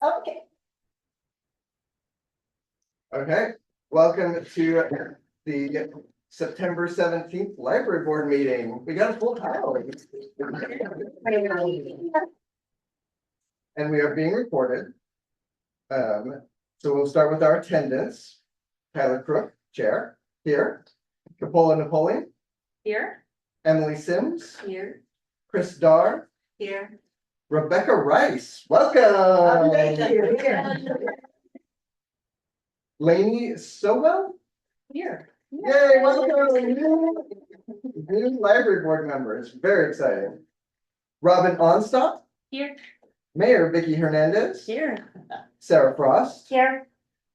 Okay. Okay, welcome to the September 17th library board meeting. We got a full house. And we are being recorded. So we'll start with our attendance. Tyler Crook, chair, here. Capola Napoleon, Here. Emily Sims, Here. Chris Darr, Here. Rebecca Rice, welcome. Lainey Sowell, Here. yay, welcome. New library board members, very exciting. Robin Onstock, Here. Mayor Vicky Hernandez, Here. Sarah Frost, Here.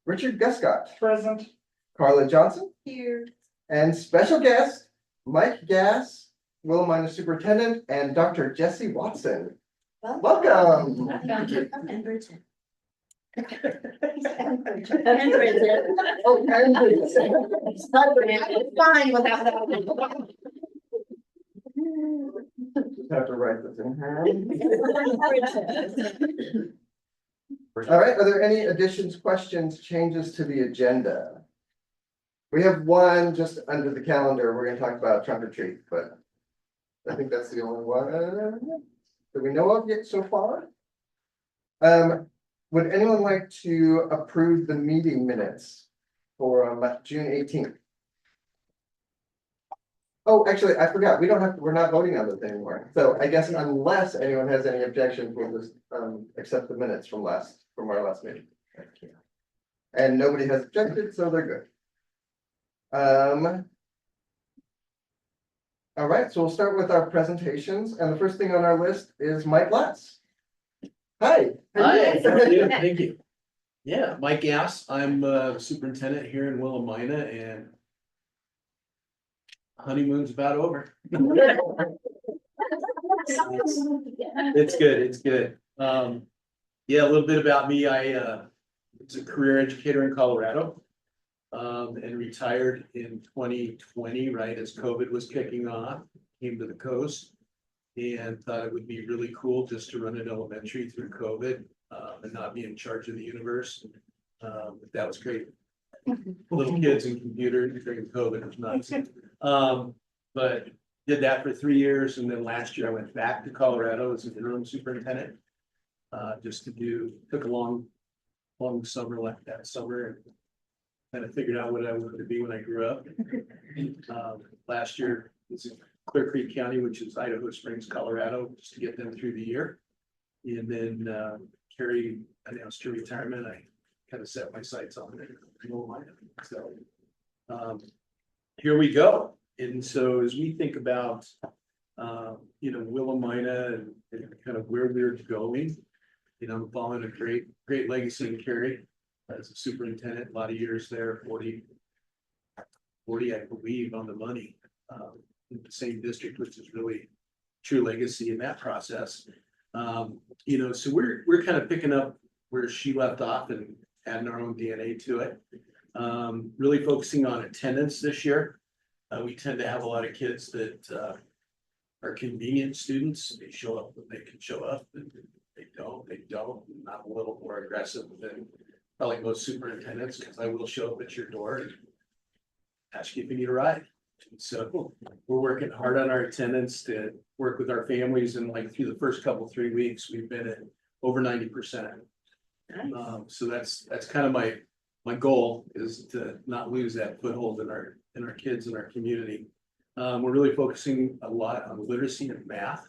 Richard Guscott, Present. Carla Johnson, Here. and special guest, Mike Gass, Willamina Superintendent, and Dr. Jesse Watson. Welcome. And Bridget. Oh, and Bridget. Fine without that. Just have to write this in here. All right, are there any additions, questions, changes to the agenda? We have one just under the calendar. We're gonna talk about trunk or treat, but I think that's the only one that we know of yet so far. Would anyone like to approve the meeting minutes for June 18th? Oh, actually, I forgot. We don't have, we're not voting on this anymore. So I guess unless anyone has any objections, we'll just accept the minutes from our last meeting. And nobody has objected, so they're good. All right, so we'll start with our presentations, and the first thing on our list is Mike Glass. Hi. Hi, how are you? Thank you. Yeah, Mike Gass, I'm superintendent here in Willamina, and honeymoon's about over. It's good, it's good. Yeah, a little bit about me. I was a career educator in Colorado. And retired in 2020, right as COVID was kicking off, came to the coast. And thought it would be really cool just to run an elementary through COVID, and not be in charge of the universe. That was great. Little kids and computers during COVID was nuts. But did that for 3 years, and then last year I went back to Colorado as an interim superintendent. Just to took a long summer, left that summer, and kind of figured out what I wanted to be when I grew up. Last year was in Clear Creek County, which is Idaho Springs, Colorado, just to get them through the year. And then Carrie announced her retirement. I kind of set my sights on it. So here we go. And so as we think about Willamina and kind of where we're going, I'm following a great legacy in Carrie as a superintendent, a lot of years there, 40, I believe, on the money, in the same district, which is really true legacy in that process. So we're kind of picking up where she left off and adding our own DNA to it. Really focusing on attendance this year. We tend to have a lot of kids that are convenient students. They show up when they can show up, and they don't. I'm a little more aggressive than probably most superintendents, because I will show up at your door and ask you if you need a ride. So we're working hard on our attendance to work with our families, and like through the first 3 weeks, we've been at over 90%. So that's kind of my goal, is to not lose that foothold in our kids and our community. We're really focusing a lot on literacy and math.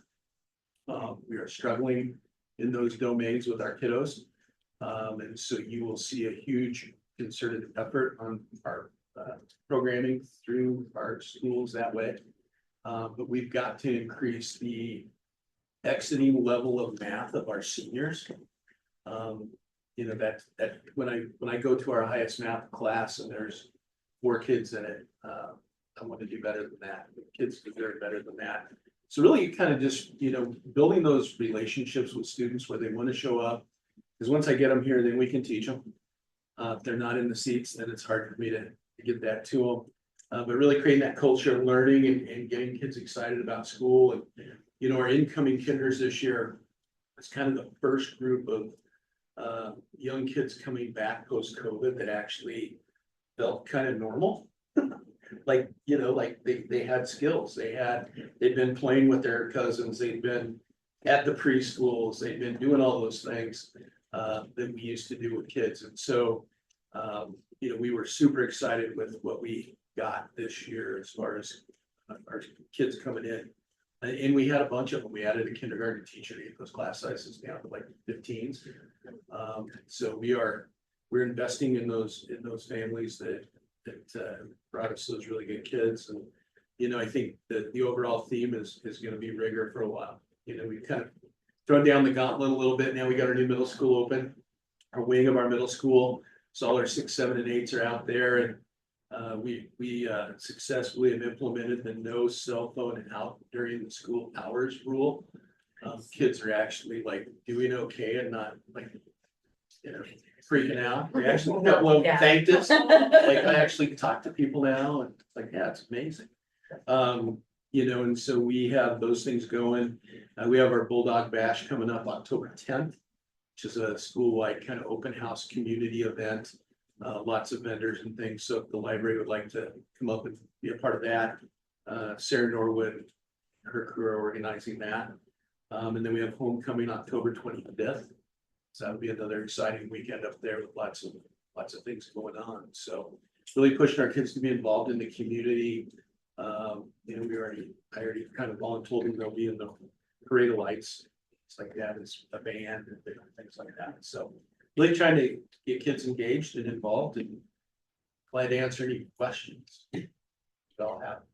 We are struggling in those domains with our kiddos. And so you will see a huge concerted effort on our programming through our schools that way. But we've got to increase the exiting level of math of our seniors. That when I go to our highest math class and there's 4 kids in it, I want to do better than that. The kids deserve better than that. So really kind of just, building those relationships with students where they want to show up. Because once I get them here, then we can teach them. If they're not in the seats, then it's hard for me to get that to them. But really creating that culture of learning and getting kids excited about school. And, our incoming kinders this year, it's kind of the first group of young kids coming back post-COVID that actually felt kind of normal. Like, you know, like they had skills, they'd been playing with their cousins, they'd been at the preschools, they'd been doing all those things that we used to do with kids. And so, you know, we were super excited with what we got this year as far as our kids coming in. And we had a bunch of them. We added a kindergarten teacher to get those class sizes down to like 15s. So we're investing in those families that brought us those really good kids. And, you know, I think that the overall theme is gonna be rigor for a while. You know, we've kind of thrown down the gauntlet a little bit. Now we got our new middle school open, our wing of our middle school. So all our 6, 7, and 8s are out there, and we successfully have implemented the no cell phone out during the school hours rule. Kids are actually like doing okay and not like, you know, freaking out. They actually thanked us. Like, I actually talk to people now and it's like, yeah, it's amazing. You know, and so we have those things going. We have our Bulldog Bash coming up October 10th, which is a school-wide kind of open house community event. Lots of vendors and things. So if the library would like to come up and be a part of that, Sarah Norwood, her crew are organizing that. And then we have homecoming October 25th. So that'll be another exciting weekend up there with lots of things going on. So really pushing our kids to be involved in the community. You know, I already kind of voluntold them they'll be in the parade of lights. It's like that, it's a band and different things like that. So really trying to get kids engaged and involved, and glad to answer any questions you all have.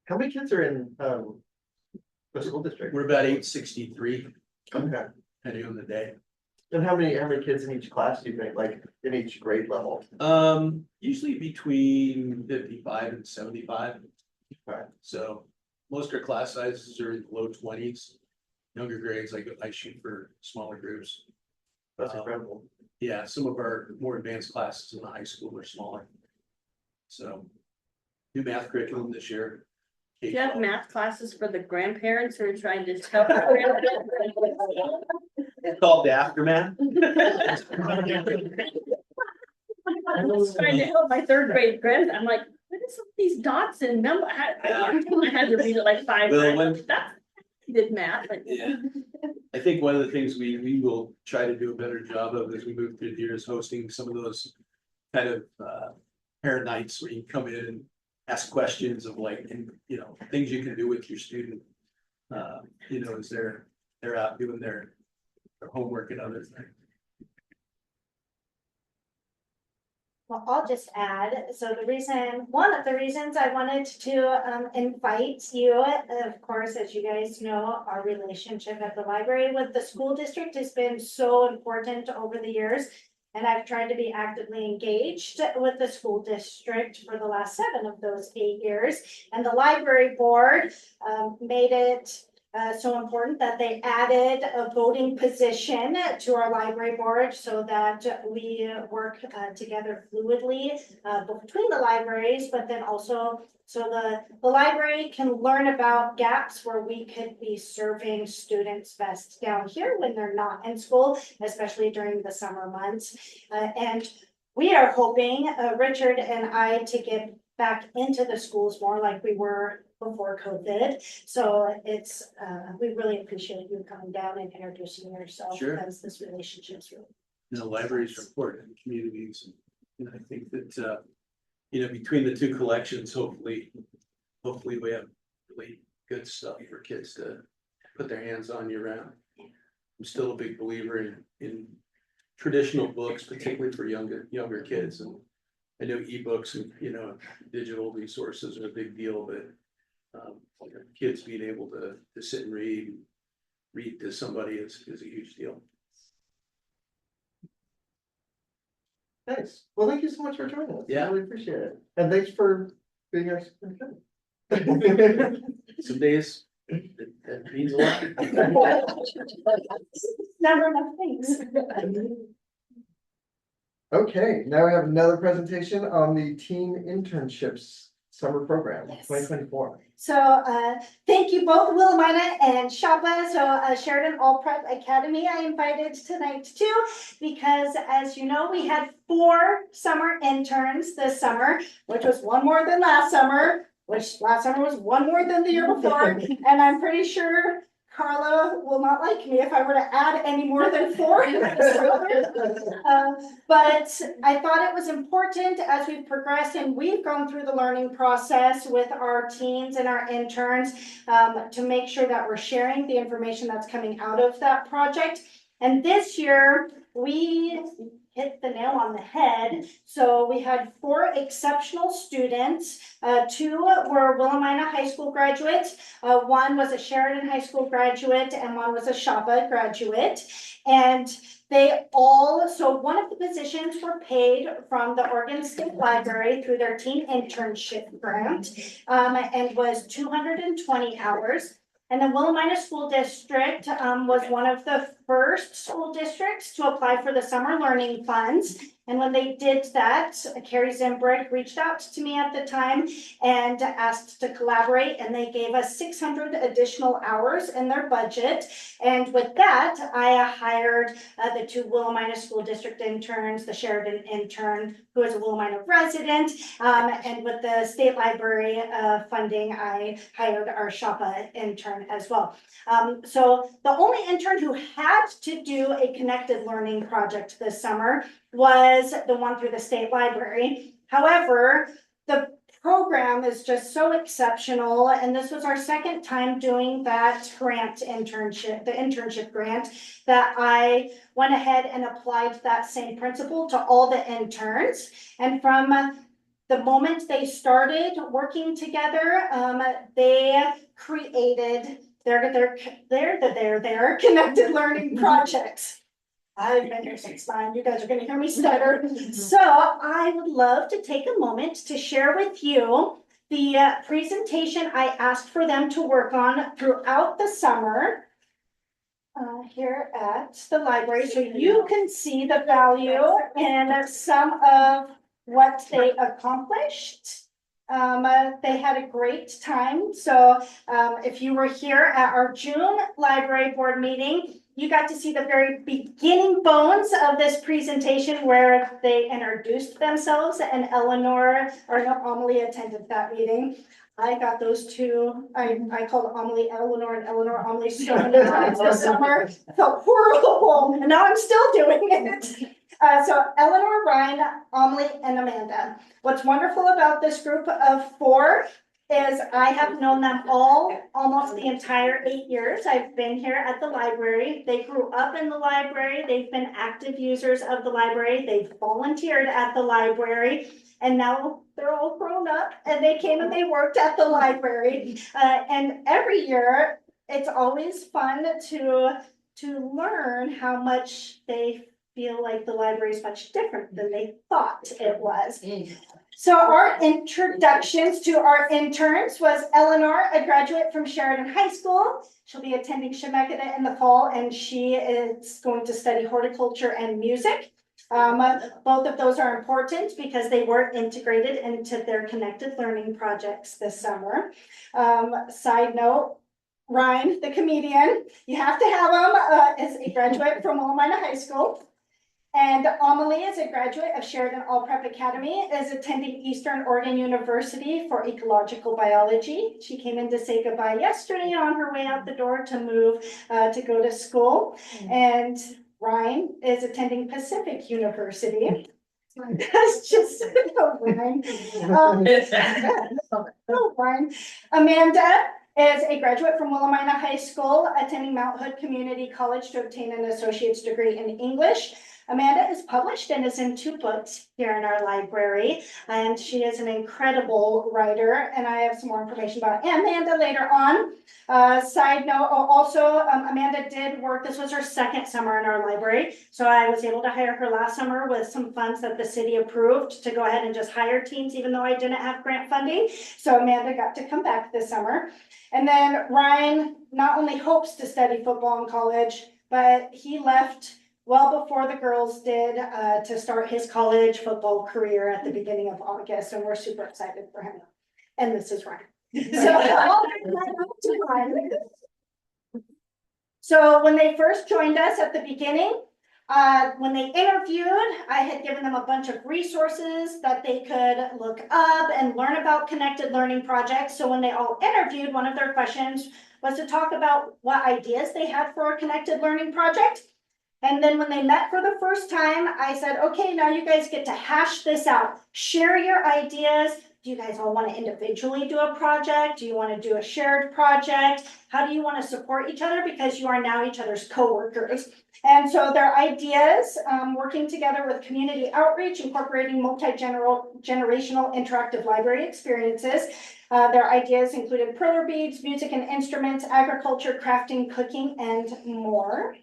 How many kids are in the school district? We're about 863, Okay. depending on the day. And how many kids in each class do you think, like in each grade level? Usually between 55 and 75. Okay. So most of our class sizes are in the low 20s. Younger grades, I shoot for smaller groups. That's incredible. Yeah, some of our more advanced classes in the high school are smaller. So new math curriculum this year. Do you have math classes for the grandparents who are trying to tell? It's called the aftermath. I was trying to help my 3rd grade friends. I'm like, what is all these dots and number? I had to read it like 5 Well, times. That's did math. Yeah. I think one of the things we will try to do a better job of as we move through the year is hosting some of those kind of parent nights where you come in and ask questions of like, and you know, things you can do with your student. You know, as they're out doing their homework and other things. Well, I'll just add, so one of the reasons I wanted to invite you, of course, as you guys know, our relationship at the library with the school district has been so important over the years. And I've tried to be actively engaged with the school district for the last 7 of those 8 years. And the library board made it so important that they added a voting position to our library board so that we work together fluidly between the libraries, but then also so the library can learn about gaps where we could be serving students best down here when they're not in school, especially during the summer months. And we are hoping, Richard and I, to get back into the schools more like we were before COVID. So it's, we really appreciate you coming down and introducing yourself. Sure. Because this relationship's really. You know, libraries are important in communities. And I think that, you know, between the 2 collections, hopefully we have really good stuff for kids to put their hands on year round. I'm still a big believer in traditional books, particularly for younger kids. And I know ebooks and, you know, digital resources are a big deal, but kids being able to sit and read to somebody is a huge deal. Thanks. Well, thank you so much for joining us. Yeah. I really appreciate it. And thanks for being our superintendent. Some days it means a lot. Never enough things. Okay, now we have another presentation on the teen internships summer program, Yes. 2024. So, thank you both, Willamina and Shapa. So, Sheridan All Prep Academy, I invited tonight too, because as you know, we had 4 summer interns this summer, which was one more than last summer, which last summer was one more than the year before. And I'm pretty sure Carla will not like me if I were to add any more than 4. But I thought it was important as we've progressed and we've gone through the learning process with our teens and our interns to make sure that we're sharing the information that's coming out of that project. And this year we hit the nail on the head. So we had 4 exceptional students. 2 were Willamina High School graduates. 1 was a Sheridan High School graduate and 1 was a Shapa graduate. And they all, so one of the positions were paid from the Oregon State Library through their teen internship grant and was 220 hours. And the Willamina School District was one of the first school districts to apply for the summer learning funds. And when they did that, Carrie Zimbrick reached out to me at the time and asked to collaborate, and they gave us 600 additional hours in their budget. And with that, I hired the 2 Willamina School District interns, the Sheridan intern, who is a Willamina resident, and with the state library funding, I hired our Shapa intern as well. So the only intern who had to do a connected learning project this summer was the one through the state library. However, the program is just so exceptional, and this was our second time doing that grant internship, the internship grant, that I went ahead and applied that same principle to all the interns. And from the moment they started working together, they created their connected learning projects. I've been here since 9, you guys are gonna hear me stutter. So I would love to take a moment to share with you the presentation I asked for them to work on throughout the summer here at the library, so you can see the value and some of what they accomplished. They had a great time. So if you were here at our June library board meeting, you got to see the very beginning bones of this presentation where they introduced themselves, and Amelie attended that meeting. I got those 2, I called Amelie Eleanor and Eleanor Amelie so many times this summer. Felt horrible, and now I'm still doing it. So Eleanor, Ryan, Amelie, and Amanda. What's wonderful about this group of 4 is I have known them all almost the entire 8 years I've been here at the library. They grew up in the library. They've been active users of the library. They've volunteered at the library, and now they're all grown up and they came and they worked at the library. And every year it's always fun to learn how much they feel like the library is much different than they thought it was. So our introductions to our interns was Eleanor, a graduate from Sheridan High School. She'll be attending Chemeketa in the fall, and she is going to study horticulture and music. Both of those are important because they were integrated into their connected learning projects this summer. Side note, Ryan, the comedian, you have to have him, is a graduate from Willamina High School. And Amelie is a graduate of Sheridan All Prep Academy, is attending Eastern Oregon University for ecological biology. She came in to say goodbye yesterday on her way out the door to move to go to school. And Ryan is attending Pacific University. That's just no, Ryan. No, Ryan. Amanda is a graduate from Willamina High School, attending Mount Hood Community College to obtain an associate's degree in English. Amanda is published and is in 2 books here in our library, and she is an incredible writer, and I have some more information about Amanda later on. Side note, also Amanda did work, this was her 2nd summer in our library, so I was able to hire her last summer with some funds that the city approved to go ahead and just hire teens even though I didn't have grant funding. So Amanda got to come back this summer. And then Ryan not only hopes to study football in college, but he left well before the girls did to start his college football career at the beginning of August, and we're super excited for him. and this is Ryan. So I'll bring that up to Ryan. So when they first joined us at the beginning, when they interviewed, I had given them a bunch of resources that they could look up and learn about connected learning projects. So when they all interviewed, one of their questions was to talk about what ideas they had for a connected learning project. And then when they met for the first time, I said, okay, now you guys get to hash this out. Share your ideas. Do you guys all want to individually do a project? Do you want to do a shared project? How do you want to support each other? Because you are now each other's co-workers. And so their ideas, working together with community outreach, incorporating multi-generational interactive library experiences. Their ideas included perler beads, music and instruments, agriculture, crafting, cooking, and more.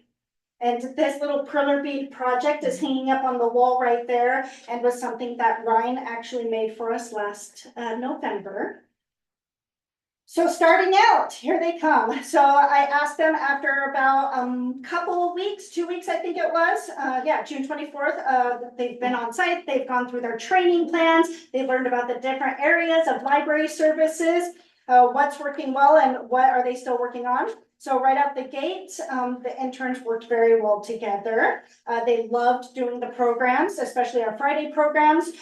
And this little perler bead project is hanging up on the wall right there and was something that Ryan actually made for us last November. So starting out, here they come. So I asked them after about couple of weeks, 2 weeks, I think it was. June 24th, they've been on site. They've gone through their training plans. They've learned about the different areas of library services, what's working well and what are they still working on. So right out the gate, the interns worked very well together. They loved doing the programs, especially our Friday programs,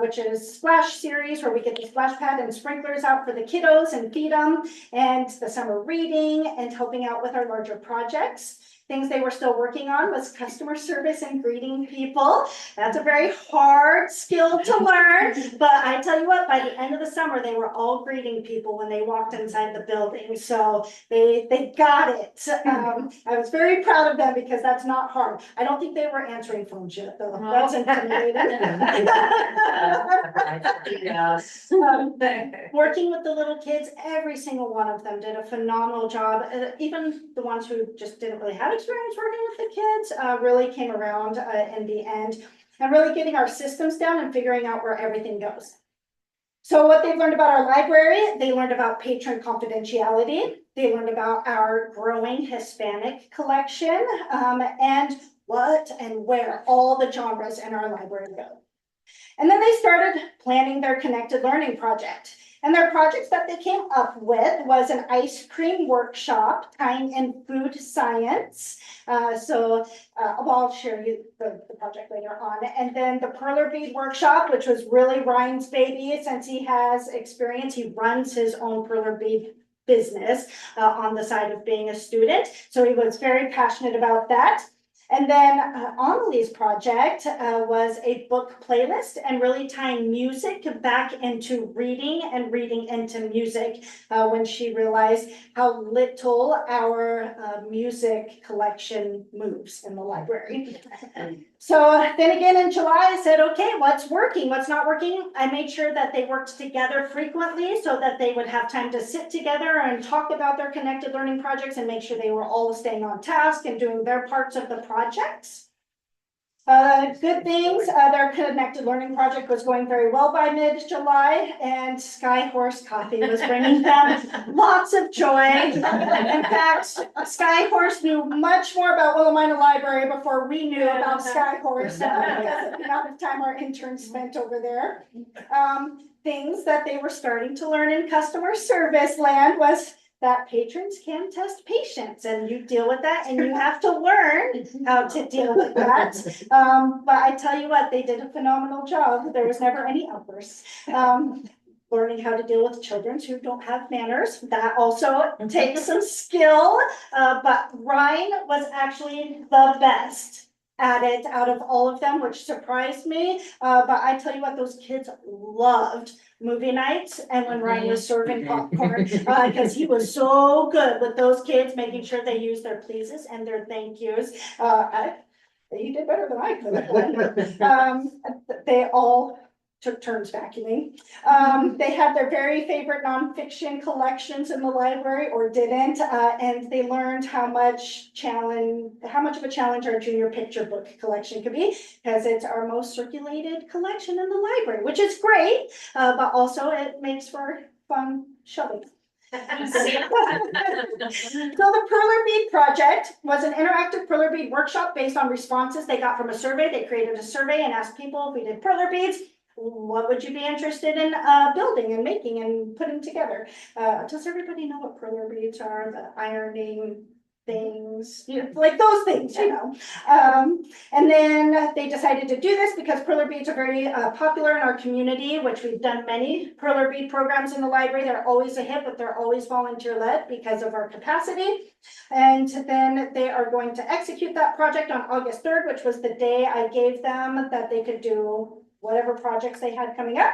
which is Splash series where we get the splash pad and sprinklers out for the kiddos and feed them, and the summer reading and helping out with our larger projects. Things they were still working on was customer service and greeting people. That's a very hard skill to learn, but I tell you what, by the end of the summer, they were all greeting people when they walked inside the building. So they got it. I was very proud of them because that's not hard. I don't think they were answering phones yet, though. That's intimidating. Yes. Working with the little kids, every single one of them did a phenomenal job. Even the ones who just didn't really have experience working with the kids really came around in the end, and really getting our systems down and figuring out where everything goes. So what they've learned about our library, they learned about patron confidentiality. They learned about our growing Hispanic collection, and what and where all the genres in our library go. And then they started planning their connected learning project. And their projects that they came up with was an ice cream workshop tying in food science. I'll share you the project later on. And then the perler bead workshop, which was really Ryan's baby. Since he has experience, he runs his own perler bead business on the side of being a student. So he was very passionate about that. And then Amelie's project was a book playlist and really tying music back into reading and reading into music when she realized how little our music collection moves in the library. So then again in July I said, okay, what's working, what's not working? I made sure that they worked together frequently so that they would have time to sit together and talk about their connected learning projects and make sure they were all staying on task and doing their parts of the projects. Good things, their connected learning project was going very well by mid-July, and Sky Horse Coffee was bringing them lots of joy. In fact, Sky Horse knew much more about Willamina Library before we knew about Sky Horse, the amount of time our interns spent over there. Things that they were starting to learn in customer service land was that patrons can test patience, and you deal with that, and you have to learn how to deal with that. But I tell you what, they did a phenomenal job. There was never any outbursts. Learning how to deal with children who don't have manners, that also takes some skill. But Ryan was actually the best at it out of all of them, which surprised me. But I tell you what, those kids loved movie nights and when Ryan was serving popcorn, because he was so good with those kids, making sure they use their pleases and their thank yous. You did better than I could have done. They all took turns vacuuming. They had their very favorite nonfiction collections in the library, or didn't, and they learned how much of a challenge our junior picture book collection could be, because it's our most circulated collection in the library, which is great, but also it makes for fun shoving. So the perler bead project was an interactive perler bead workshop based on responses they got from a survey. They created a survey and asked people if we did perler beads. what would you be interested in building and making and putting together? Does everybody know what perler beads are, the ironing things, like those things, and then they decided to do this because perler beads are very popular in our community, which we've done many perler bead programs in the library. They're always a hit, but they're always volunteer led because of our capacity. And then they are going to execute that project on August 3rd, which was the day I gave them that they could do whatever projects they had coming up.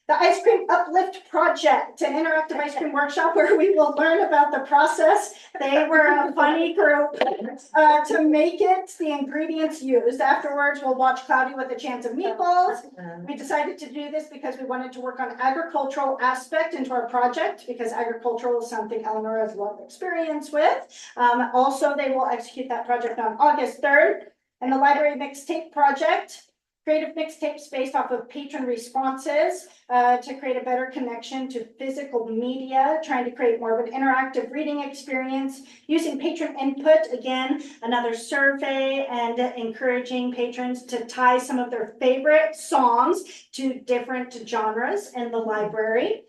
The Ice Cream Uplift Project, an interactive ice cream workshop where we will learn about the process. They were a funny group to make it, the ingredients used. Afterwards, we'll watch Cloudy with a Chance of Meatballs. We decided to do this because we wanted to work on agricultural aspect into our project because agricultural is something Eleanor has a lot of experience with. Also, they will execute that project on August 3rd. And the Library Mixtape Project, creative mixtapes based off of patron responses to create a better connection to physical media, trying to create more of an interactive reading experience, using patron input, again, another survey, and encouraging patrons to tie some of their favorite songs to different genres in the library.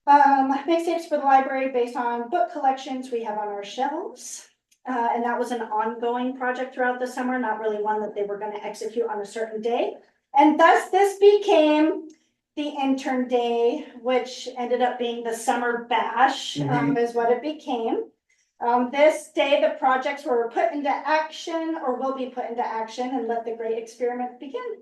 Mixtapes for the library based on book collections we have on our shelves. And that was an ongoing project throughout the summer, not really one that they were going to execute on a certain day. And thus this became the intern day, which ended up being the summer bash, is what it became. This day, the projects were put into action or will be put into action and let the great experiment begin.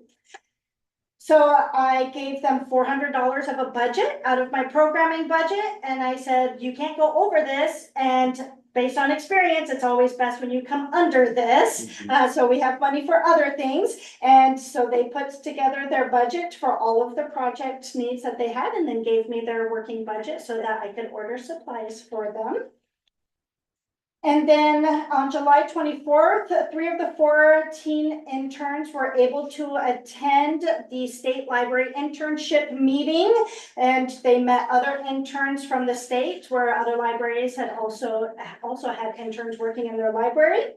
So I gave them $400 of a budget out of my programming budget. And I said, you can't go over this. And based on experience, it's always best when you come under this. So we have money for other things. And so they put together their budget for all of the project needs that they had and then gave me their working budget so that I could order supplies for them. And then on July 24th, 3 of the 14 interns were able to attend the state library internship meeting, and they met other interns from the state where other libraries had also had interns working in their library.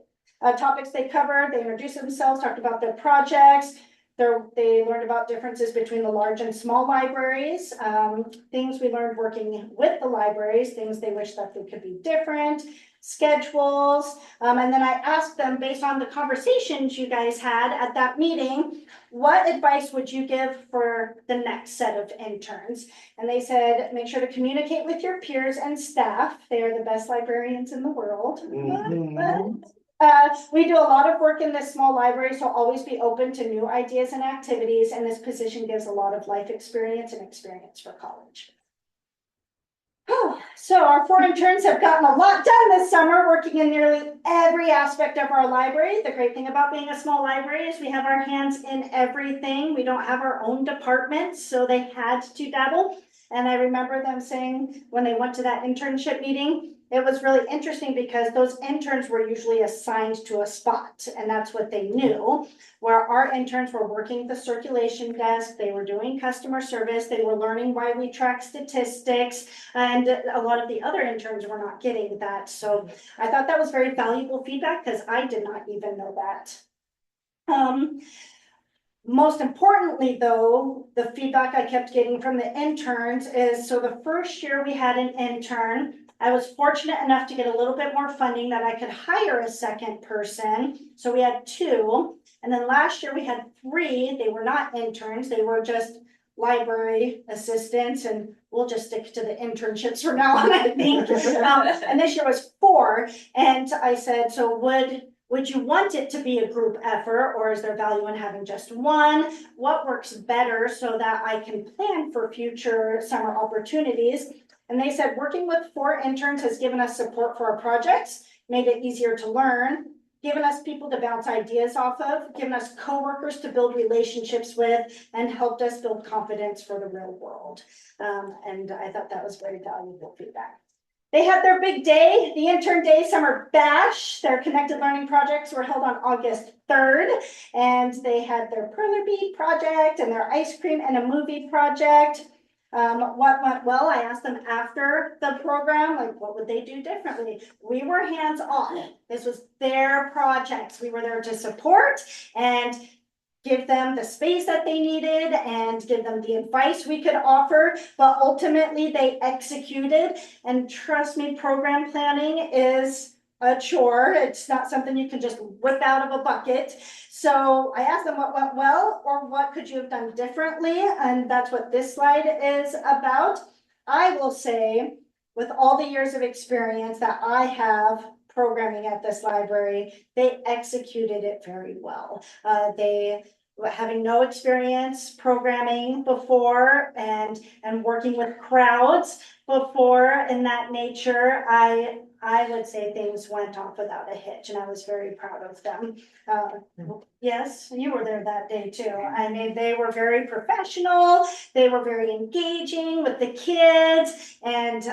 Topics they covered, they introduced themselves, talked about their projects. They learned about differences between the large and small libraries, things we learned working with the libraries, things they wish that they could be different, schedules, and then I asked them, based on the conversations you guys had at that meeting, what advice would you give for the next set of interns? And they said, make sure to communicate with your peers and staff. They are the best librarians in the world. We do a lot of work in this small library, so always be open to new ideas and activities, and this position gives a lot of life experience and experience for college. So our 4 interns have gotten a lot done this summer, working in nearly every aspect of our library. The great thing about being a small library is we have our hands in everything. We don't have our own departments, so they had to dabble. And I remember them saying when they went to that internship meeting, it was really interesting because those interns were usually assigned to a spot, and that's what they knew. Where our interns were working the circulation desk, they were doing customer service, they were learning why we track statistics, and a lot of the other interns were not getting that. So I thought that was very valuable feedback because I did not even know that. Most importantly, though, the feedback I kept getting from the interns is, so the first year we had an intern, I was fortunate enough to get a little bit more funding that I could hire a second person. So we had 2. And then last year we had 3. They were not interns. They were just library assistants. And we'll just stick to the internships from now on, I think. And this year was 4. And I said, so would you want it to be a group effort, or is there value in having just one? What works better so that I can plan for future summer opportunities? And they said working with 4 interns has given us support for our projects, made it easier to learn, given us people to bounce ideas off of, given us coworkers to build relationships with, and helped us build confidence for the real world. And I thought that was very valuable feedback. They had their big day, the Intern Day Summer Bash. Their Connected Learning projects were held on August 3rd, and they had their perler bead project and their ice cream and a movie project. What went well, I asked them after the program, like, what would they do differently? We were hands-on. This was their projects. We were there to support, and give them the space that they needed and give them the advice we could offer, but ultimately they executed. And trust me, program planning is a chore. It's not something you can just whip out of a bucket. So I asked them what went well or what could you have done differently? And that's what this slide is about. I will say, with all the years of experience that I have programming at this library, they executed it very well. They having no experience programming before and working with crowds before in that nature, I would say things went off without a hitch, and I was very proud of them. Yes, you were there that day too. I mean, they were very professional. They were very engaging with the kids, and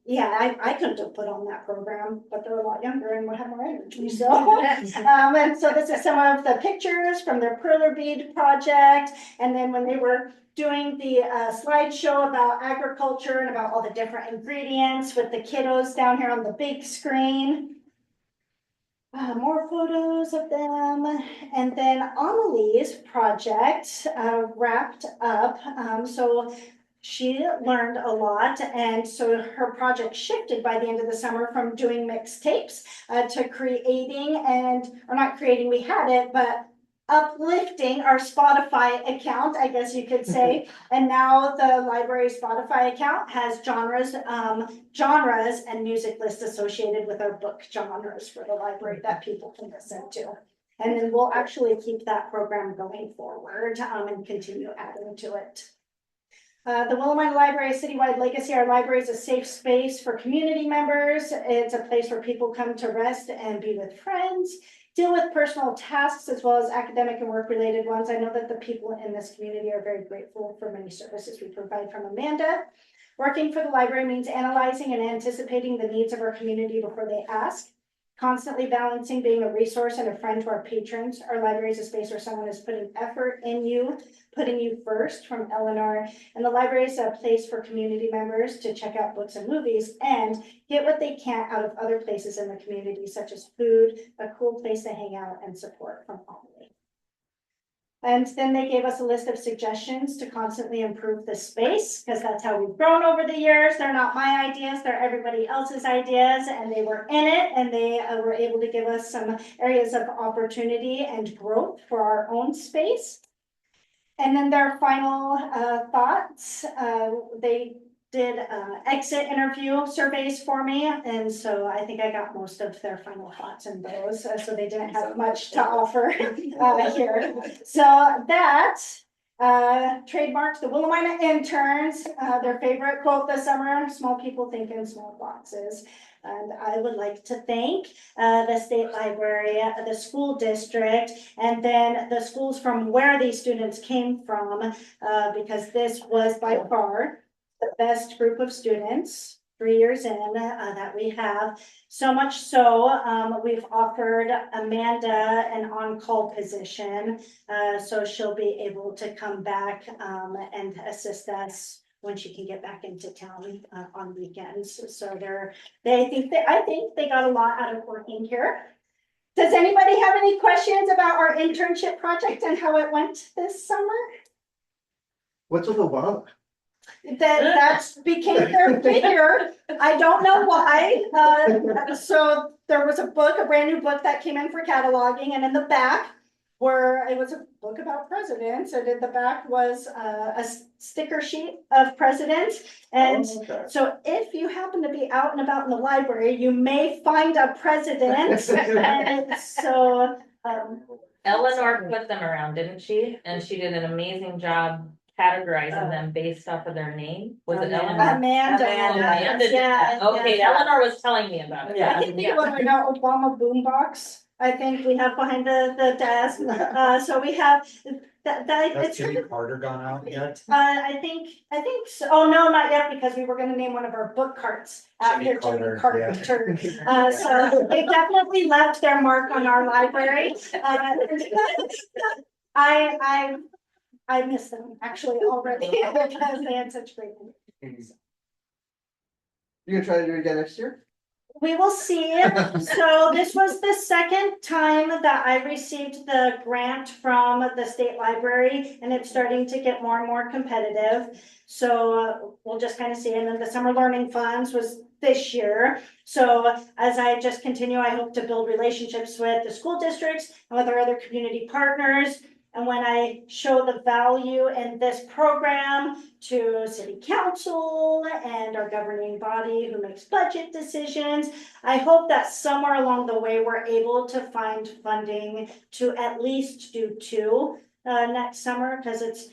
yeah, I couldn't have put on that program, but they're a lot younger and would have more energy. So, and so this is some of the pictures from their perler bead project, and then when they were doing the slideshow about agriculture and about all the different ingredients with the kiddos down here on the big screen. More photos of them. And then Amelie's project wrapped up. So she learned a lot. And so her project shifted by the end of the summer from doing mixtapes to creating or not creating, we had it, but uplifting our Spotify account, I guess you could say. And now the library Spotify account has genres and music lists associated with our book genres for the library that people can listen to. And then we'll actually keep that program going forward and continue adding to it. The Willamette Library Citywide Legacy. Our library is a safe space for community members. It's a place where people come to rest and be with friends, deal with personal tasks as well as academic and work-related ones. I know that the people in this community are very grateful for many services we provide from Amanda. Working for the library means analyzing and anticipating the needs of our community before they ask. Constantly balancing being a resource and a friend to our patrons. Our library is a space where someone is putting effort in you, putting you first, from Eleanor. And the library is a place for community members to check out books and movies and get what they can out of other places in the community, such as food, a cool place to hang out, and support from Amelie. And then they gave us a list of suggestions to constantly improve the space, because that's how we've grown over the years. They're not my ideas, they're everybody else's ideas, and they were in it, and they were able to give us some areas of opportunity and growth for our own space. And then their final thoughts, they did exit interview surveys for me, and so I think I got most of their final thoughts in those, so they didn't have much to offer here. So that trademarked the Willamette interns, their favorite quote this summer: small people think in small boxes. And I would like to thank the state library, the school district, and then the schools from where these students came from, because this was by far the best group of students 3 years in that we have. So much so, we've offered Amanda an on-call position, so she'll be able to come back and assist us when she can get back into town on weekends. So I think they got a lot out of working here. Does anybody have any questions about our internship project and how it went this summer? What's with Obama? That became their figure. I don't know why. So there was a brand new book that came in for cataloging, and in the back it was a book about presidents, and in the back was a sticker sheet of presidents. And so if you happen to be out and about in the library, you may find a president. And so Eleanor put them around, didn't she? And she did an amazing job categorizing them based off of their name. Was it Eleanor? Amanda. Amanda did Yeah, that. Okay, yeah. Eleanor was telling me about it. I can think of what I got, Obama boombox. I think we have behind the desk. So we have that. Has It's Jimmy Carter gone out yet? I think so. Oh, no, not yet, because we were gonna name one of our book carts after Jimmy Jimmy Carter, Carter. So they definitely left their mark on our library. I miss them actually already because they had such great things. You gonna try to do it again next year? We will see. So this was the second time that I received the grant from the state library, and it's starting to get more and more competitive. So we'll just kind of see. And then the summer learning funds was this year. So as I just continue, I hope to build relationships with the school districts and with our other community partners. And when I show the value in this program to city council and our governing body who makes budget decisions, I hope that somewhere along the way, we're able to find funding to at least do two next summer, because it's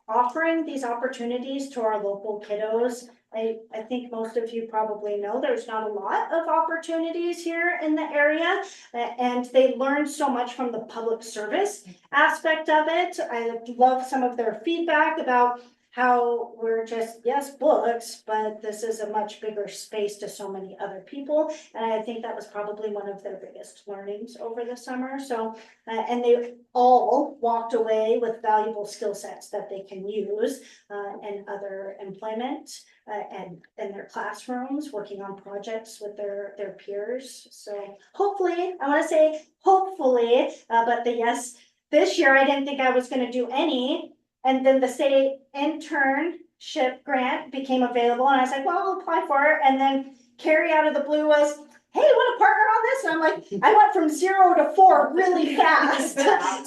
offering these opportunities to our local kiddos. I think most of you probably know there's not a lot of opportunities here in the area, and they learn so much from the public service aspect of it. I love some of their feedback about how we're just, yes, books, but this is a much bigger space to so many other people. And I think that was probably one of their biggest learnings over the summer. So, and they all walked away with valuable skill sets that they can use in other employment and in their classrooms, working on projects with their peers. So hopefully, I want to say hopefully, but this year I didn't think I was going to do any. And then the state internship grant became available, and I was like, well, I'll apply for it. And then Carrie out of the blue was, hey, want to partner on this? And I'm like, I went from 0 to 4 really fast.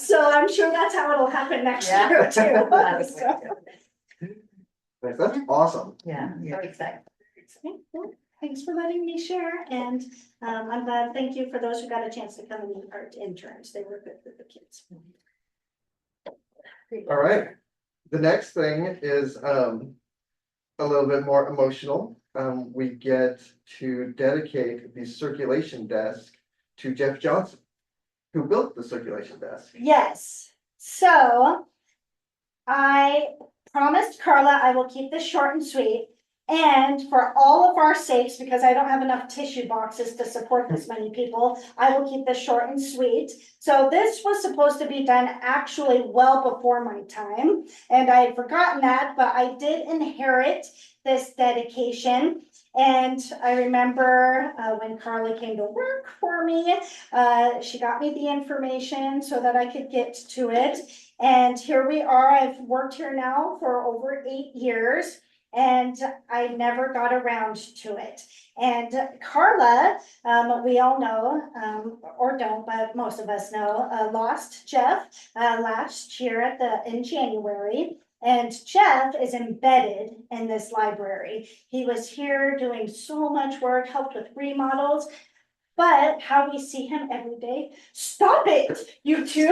So I'm sure that's how it'll happen next year too. That's awesome. Yeah, so excited. Thanks for letting me share, and I'm glad, thank you for those who got a chance to come and be art interns. They were good for the kids. All right. The next thing is a little bit more emotional. We get to dedicate the circulation desk to Jeff Johnson, who built the circulation desk. Yes, so I promised Carla I will keep this short and sweet. And for all of our sakes, because I don't have enough tissue boxes to support this many people, I will keep this short and sweet. So this was supposed to be done actually well before my time, and I had forgotten that, but I did inherit this dedication. And I remember when Carla came to work for me, she got me the information so that I could get to it. And here we are. I've worked here now for over 8 years. And I never got around to it. And Carla, we all know, or don't, but most of us know, lost Jeff last year in January. And Jeff is embedded in this library. He was here doing so much work, helped with remodels. But how we see him every day, stop it, you two,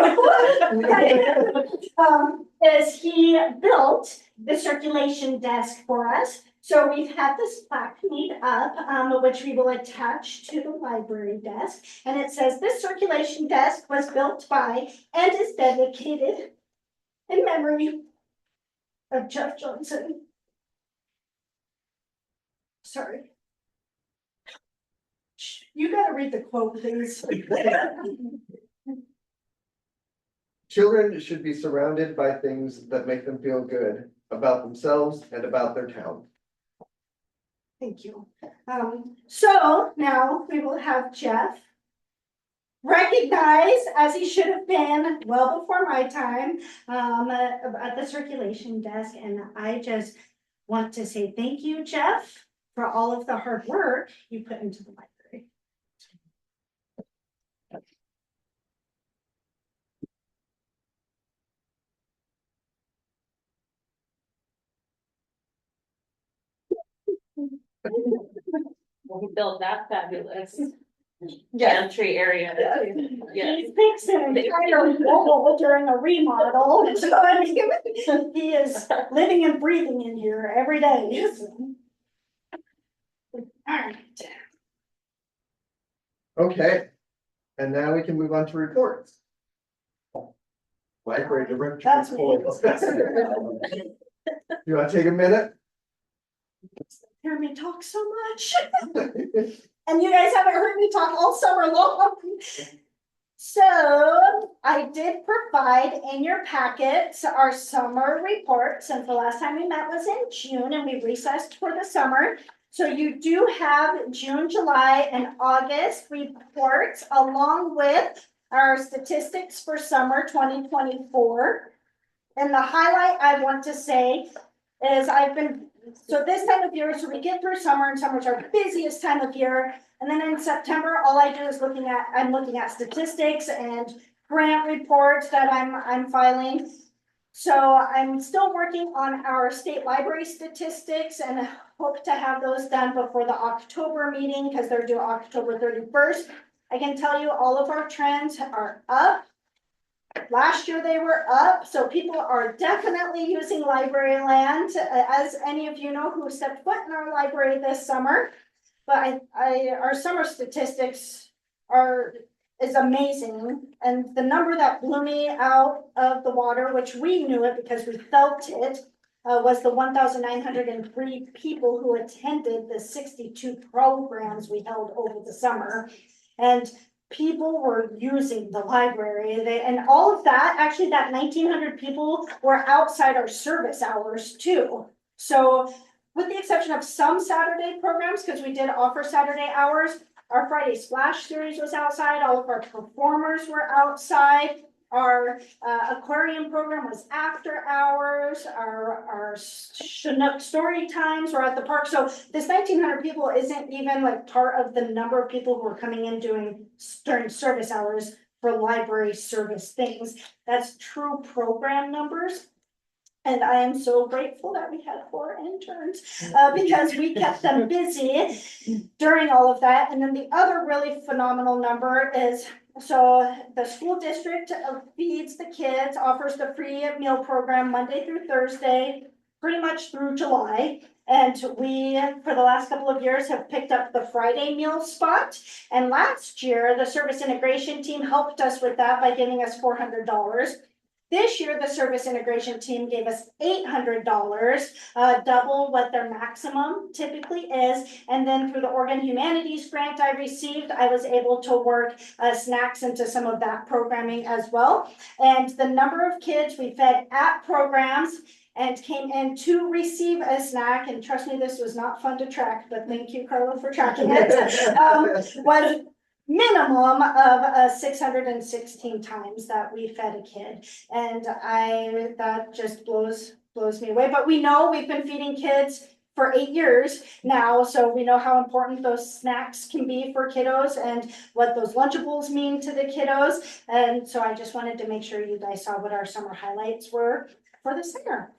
is he built the circulation desk for us. So we've had this plaque made up, which we will attach to the library desk. And it says, this circulation desk was built by and is dedicated in memory of Jeff Johnson. Sorry. You gotta read the quote, please. Children should be surrounded by things that make them feel good about themselves and about their town. Thank you. So now we will have Jeff recognized, as he should have been well before my time, at the circulation desk. And I just want to say thank you, Jeff, for all of the hard work you put into the library. We built that fabulous Yeah. entry area. Yes. He thinks an entire wall during a remodel, so I mean, he is living and breathing in here every day. All right. Okay, and now we can move on to reports. Library director That's me. reports. You want to take a minute? Hear me talk so much. And you guys haven't heard me talk all summer long. So I did provide in your packets our summer report, since the last time we met was in June and we recessed for the summer. So you do have June, July, and August reports along with our statistics for summer 2024. And the highlight I want to say is so this time of year, so we get through summer and summer's our busiest time of year. And then in September, all I do is I'm looking at statistics and grant reports that I'm filing. So I'm still working on our state library statistics and hope to have those done before the October meeting because they're due October 31st. I can tell you all of our trends are up. Last year they were up, so people are definitely using library land, as any of you know who stepped foot in our library this summer. But our summer statistics is amazing, and the number that blew me out of the water, which we knew it because we felt it, was the 1,903 people who attended the 62 programs we held over the summer. And people were using the library, and all of that, actually that 1,900 people were outside our service hours too. So with the exception of some Saturday programs, because we did offer Saturday hours, our Friday Splash series was outside, all of our performers were outside. Our aquarium program was after hours, our Chinook story times were at the park. So this 1,900 people isn't even like part of the number of people who are coming in during service hours for library service things. That's true program numbers. And I am so grateful that we had 4 interns because we kept them busy during all of that. And then the other really phenomenal number is, so the school district feeds the kids, offers the free meal program Monday through Thursday, pretty much through July. And we, for the last couple of years, have picked up the Friday meal spot. And last year, the service integration team helped us with that by giving us $400. This year, the service integration team gave us $800, double what their maximum typically is. And then through the Oregon Humanities grant I received, I was able to work snacks into some of that programming as well. And the number of kids we fed at programs and came in to receive a snack, and trust me, this was not fun to track, but thank you, Carla, for tracking it, was minimum of 616 times that we fed a kid. And that just blows me away. But we know we've been feeding kids for 8 years now, so we know how important those snacks can be for kiddos and what those Lunchables mean to the kiddos. And so I just wanted to make sure you guys saw what our summer highlights were for the summer.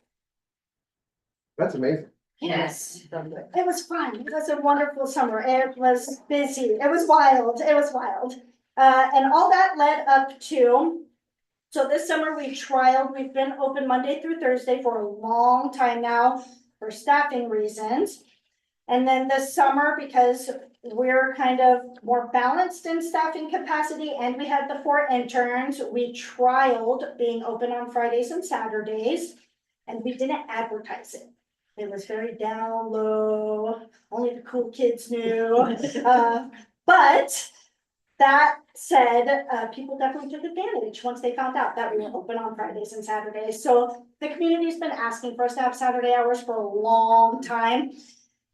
That's amazing. Yes. It was fun. It was a wonderful summer. It was busy. It was wild. It was wild. And all that led up to, so this summer we've been open Monday through Thursday for a long time now for staffing reasons. And then this summer, because we're kind of more balanced in staffing capacity and we had the 4 interns, we trialed being open on Fridays and Saturdays, and we didn't advertise it. It was very down low, only the cool kids knew. But that said, people definitely took advantage once they found out that we were open on Fridays and Saturdays. So the community's been asking for us to have Saturday hours for a long time.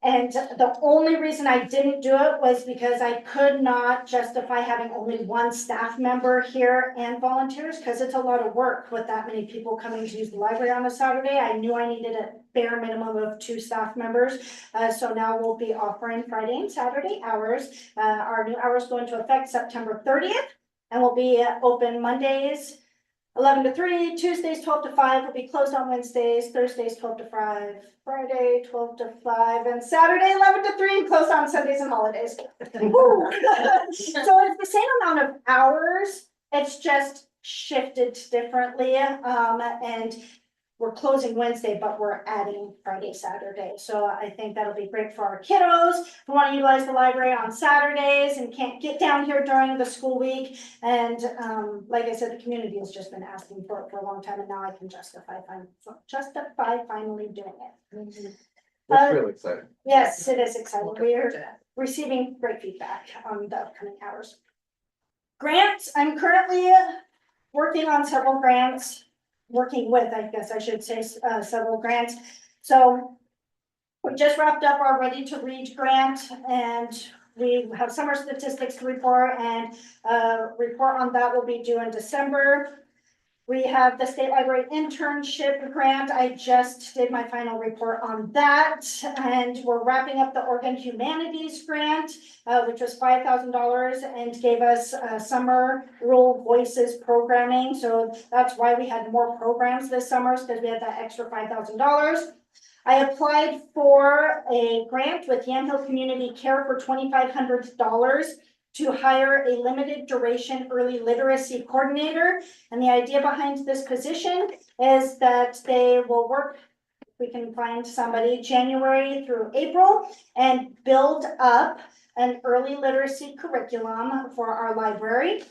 And the only reason I didn't do it was because I could not justify having only 1 staff member here and volunteers, because it's a lot of work with that many people coming to use the library on a Saturday. I knew I needed a bare minimum of 2 staff members. So now we'll be offering Friday and Saturday hours. Our new hours go into effect September 30th, and we'll be open Mondays 11 to 3, Tuesdays 12 to 5, will be closed on Wednesdays, Thursdays 12 to 5, Friday 12 to 5, and Saturday 11 to 3, and closed on Sundays and holidays. So it's the same amount of hours, it's just shifted differently, and we're closing Wednesday, but we're adding Friday, Saturday. So I think that'll be great for our kiddos who want to utilize the library on Saturdays and can't get down here during the school week. And like I said, the community has just been asking for it for a long time, and now I can justify finally doing it. That's really exciting. Yes, it is exciting. We're receiving great feedback on the upcoming hours. Grants, I'm currently working on several grants. Working with, I guess I should say, several grants. So We just wrapped up our Ready to Read grant, and we have summer statistics to report, and report on that will be due in December. We have the State Library internship grant. I just did my final report on that, and we're wrapping up the Oregon Humanities grant, which was $5,000 and gave us summer rural voices programming. So that's why we had more programs this summer, because we had that extra $5,000. I applied for a grant with Yamhill Community Care for $2,500 to hire a limited duration early literacy coordinator. And the idea behind this position is that they will work, if we can find somebody, January through April, and build up an early literacy curriculum for our library.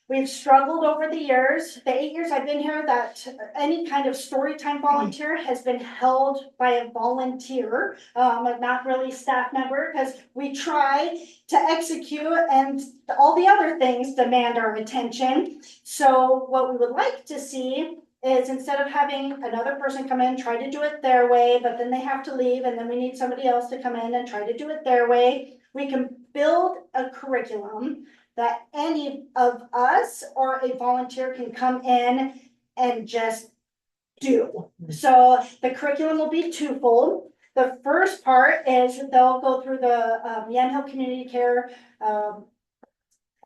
We've struggled over the years, the 8 years I've been here, that any kind of story time volunteer has been held by a volunteer, not really staff member, because we try to execute and all the other things demand our attention. So what we would like to see is, instead of having another person come in, try to do it their way, but then they have to leave, and then we need somebody else to come in and try to do it their way, we can build a curriculum that any of us or a volunteer can come in and just do. So the curriculum will be twofold. The first part is they'll go through the Yamhill Community Care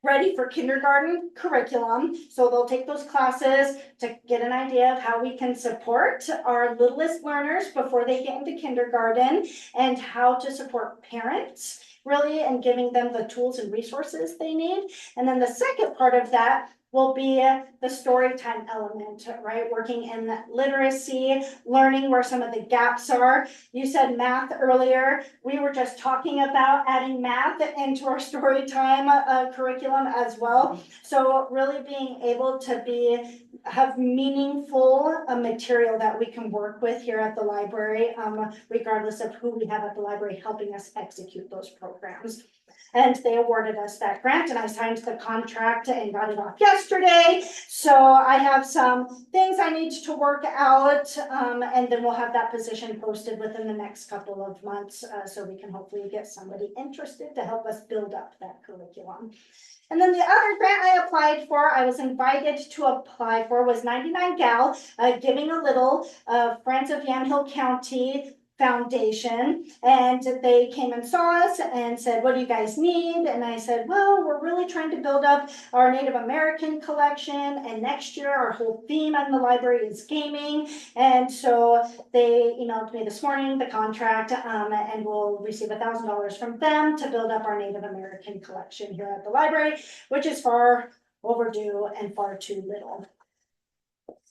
Ready for Kindergarten curriculum. So they'll take those classes to get an idea of how we can support our littlest learners before they get into kindergarten, and how to support parents really, and giving them the tools and resources they need. And then the second part of that will be the story time element, right? Working in literacy, learning where some of the gaps are. You said math earlier. We were just talking about adding math into our story time curriculum as well. So really being able to have meaningful material that we can work with here at the library, regardless of who we have at the library helping us execute those programs. And they awarded us that grant, and I signed the contract and got it off yesterday. So I have some things I need to work out, and then we'll have that position posted within the next couple of months, so we can hopefully get somebody interested to help us build up that curriculum. And then the other grant I applied for, I was invited to apply for, was 99 Gal, Giving a Little, Friends of Yamhill County Foundation, and they came and saw us and said, what do you guys need? And I said, well, we're really trying to build up our Native American collection, and next year our whole theme in the library is gaming. And so they emailed me this morning the contract, and we'll receive $1,000 from them to build up our Native American collection here at the library, which is far overdue and far too little.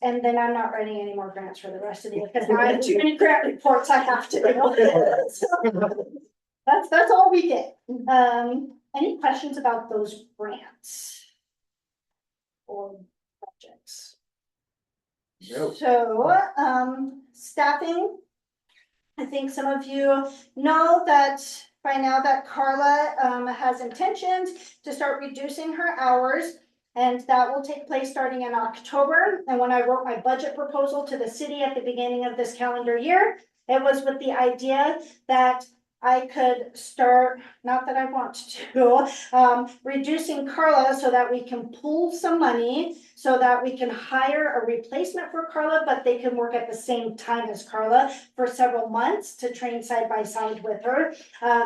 And then I'm not writing any more grants for the rest of the year, because I have too many grant reports I have to do. So that's all we get. Any questions about those grants or projects? No. So, staffing. I think some of you know that by now that Carla has intentions to start reducing her hours. And that will take place starting in October. And when I wrote my budget proposal to the city at the beginning of this calendar year, it was with the idea that I could start, not that I want to, reducing Carla so that we can pool some money, so that we can hire a replacement for Carla, but they can work at the same time as Carla for several months to train side by side with her,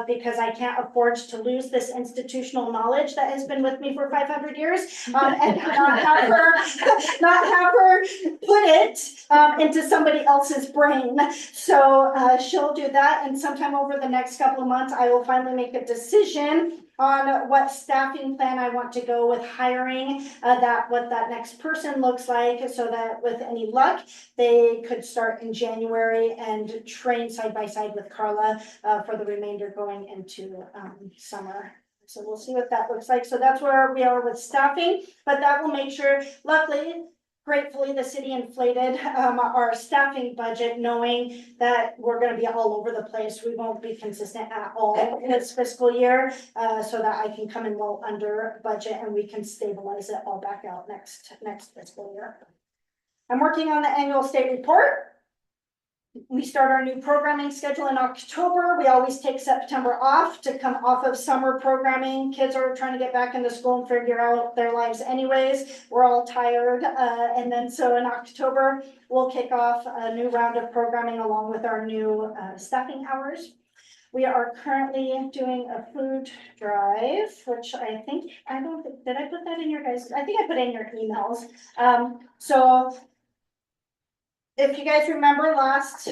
because I can't afford to lose this institutional knowledge that has been with me for 500 years, and not have her put it into somebody else's brain. So she'll do that, and sometime over the next couple of months, I will finally make a decision on what staffing plan I want to go with hiring, what that next person looks like, so that with any luck, they could start in January and train side by side with Carla for the remainder going into summer. So we'll see what that looks like. So that's where we are with staffing, but that will make sure, luckily, gratefully, the city inflated our staffing budget, knowing that we're going to be all over the place. We won't be consistent at all in this fiscal year, so that I can come in well under budget and we can stabilize it all back out next fiscal year. I'm working on the annual state report. we start our new programming schedule in October. We always take September off to come off of summer programming. Kids are trying to get back into school and figure out their lives anyways. We're all tired. And then so in October, we'll kick off a new round of programming along with our new staffing hours. We are currently doing a food drive, which I think, did I put that in your guys? I think I put it in your emails. So if you guys remember last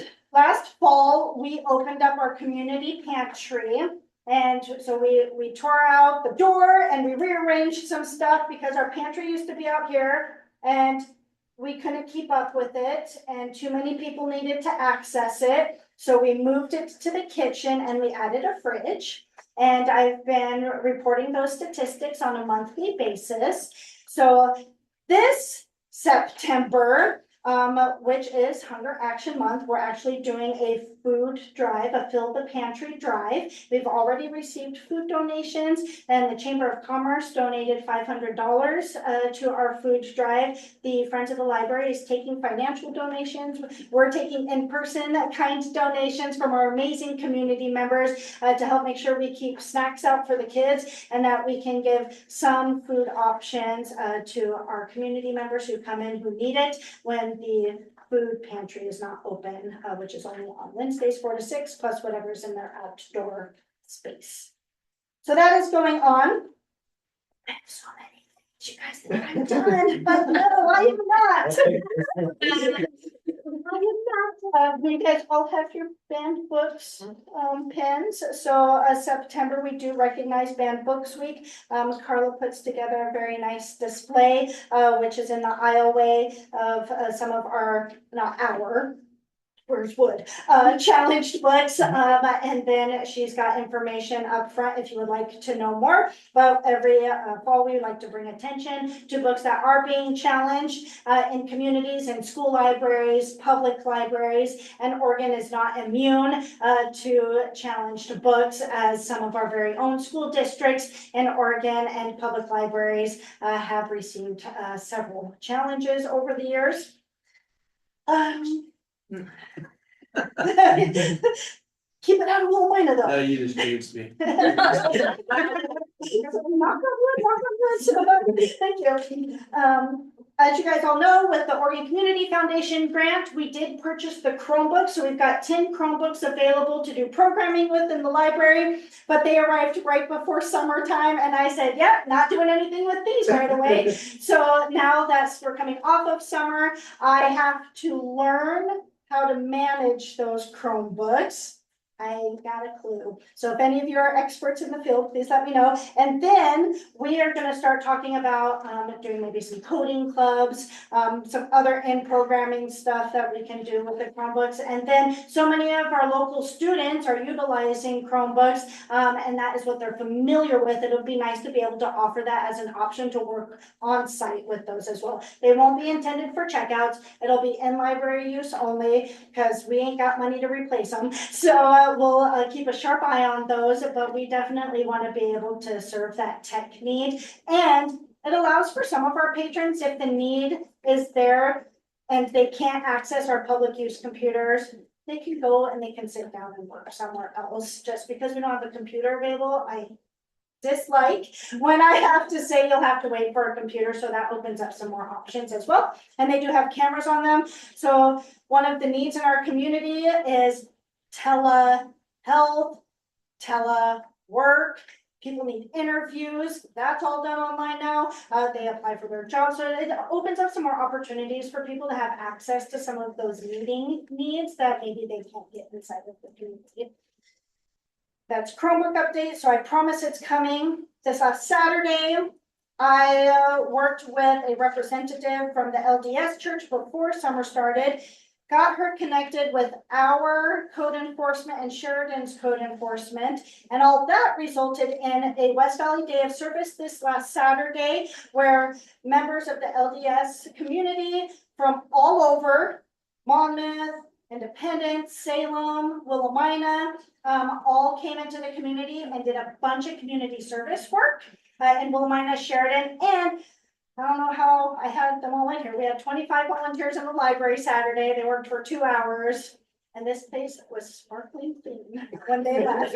fall, we opened up our community pantry. And so we tore out the door and we rearranged some stuff because our pantry used to be out here and we couldn't keep up with it and too many people needed to access it. So we moved it to the kitchen and we added a fridge. And I've been reporting those statistics on a monthly basis. So this September, which is Hunger Action Month, we're actually doing a food drive, a Fill the Pantry drive. We've already received food donations and the Chamber of Commerce donated $500 to our food drive. The Friends of the Library is taking financial donations. We're taking in-person kind donations from our amazing community members to help make sure we keep snacks out for the kids and that we can give some food options to our community members who come in who need it when the food pantry is not open, which is only on Wednesdays 4 to 6, plus whatever's in their outdoor space. So that is going on. I have so many things, you guys think I'm done, but no, I am not. I am not. You guys all have your banned books pins. So September, we do recognize Banned Books Week. Carla puts together a very nice display, which is in the aisleway of some of our, not our, where's wood, challenged books. And then she's got information up front if you would like to know more. But every fall, we like to bring attention to books that are being challenged in communities and school libraries, public libraries, and Oregon is not immune to challenged books, as some of our very own school districts in Oregon and public libraries have received several challenges over the years. Keep it out of Loma Linda though. No, you just jinxed me. Knock on wood. Thank you. As you guys all know, with the Oregon Community Foundation grant, we did purchase the Chromebooks. So we've got 10 Chromebooks available to do programming with in the library, but they arrived right before summertime. And I said, yep, not doing anything with these right away. So now we're coming off of summer, I have to learn how to manage those Chromebooks. I ain't got a clue. So if any of you are experts in the field, please let me know. And then we are going to start talking about doing maybe some coding clubs, some other in-programming stuff that we can do with the Chromebooks. And then so many of our local students are utilizing Chromebooks, and that is what they're familiar with. It'll be nice to be able to offer that as an option to work on site with those as well. They won't be intended for checkouts. It'll be in library use only because we ain't got money to replace them. So we'll keep a sharp eye on those, but we definitely want to be able to serve that tech need. And it allows for some of our patrons, if the need is there and they can't access our public use computers, they can go and they can sit down and work somewhere else. Just because we don't have a computer available, I dislike when I have to say you'll have to wait for a computer, so that opens up some more options as well. And they do have cameras on them. So one of the needs in our community is telehealth, telework. People need interviews. That's all done online now. They apply for their jobs. So it opens up some more opportunities for people to have access to some of those meeting needs that maybe they can't get inside of the community. That's Chromebook update. So I promise it's coming. This last Saturday, I worked with a representative from the LDS church before summer started. Got her connected with our code enforcement and Sheridan's code enforcement. And all that resulted in a West Valley Day of Service this last Saturday, where members of the LDS community from all over, Monmouth, Independence, Salem, Willamina, all came into the community and did a bunch of community service work in Willamina, Sheridan, and I don't know how I had them all in here. We had 25 volunteers in the library Saturday. They worked for 2 hours. And this place was sparkling clean when they left.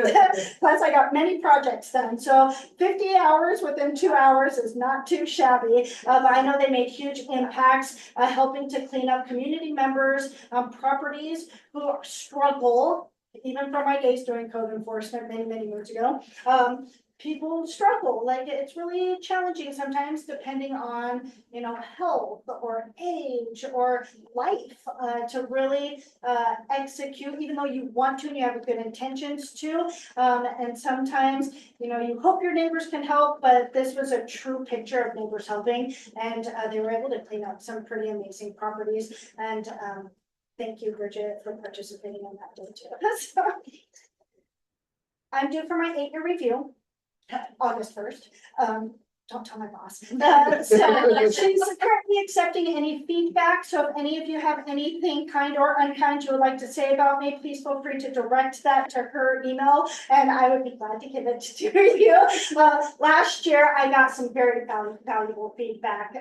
Plus, I got many projects done. So 50 hours within 2 hours is not too shabby. But I know they made huge impacts, helping to clean up community members, properties who struggle, even from my days doing code enforcement many, many years ago. People struggle, like it's really challenging sometimes depending on, health or age or life, to really execute, even though you want to and you have good intentions to. And sometimes, you hope your neighbors can help, but this was a true picture of neighbors helping, and they were able to clean up some pretty amazing properties. And thank you, Bridget, for participating in that day too. So, I'm due for my 8-year review. August 1st. Don't tell my boss. So she's currently accepting any feedback. So if any of you have anything kind or unkind you would like to say about me, please feel free to direct that to her email, and I would be glad to give it to you. Last year, I got some very valuable feedback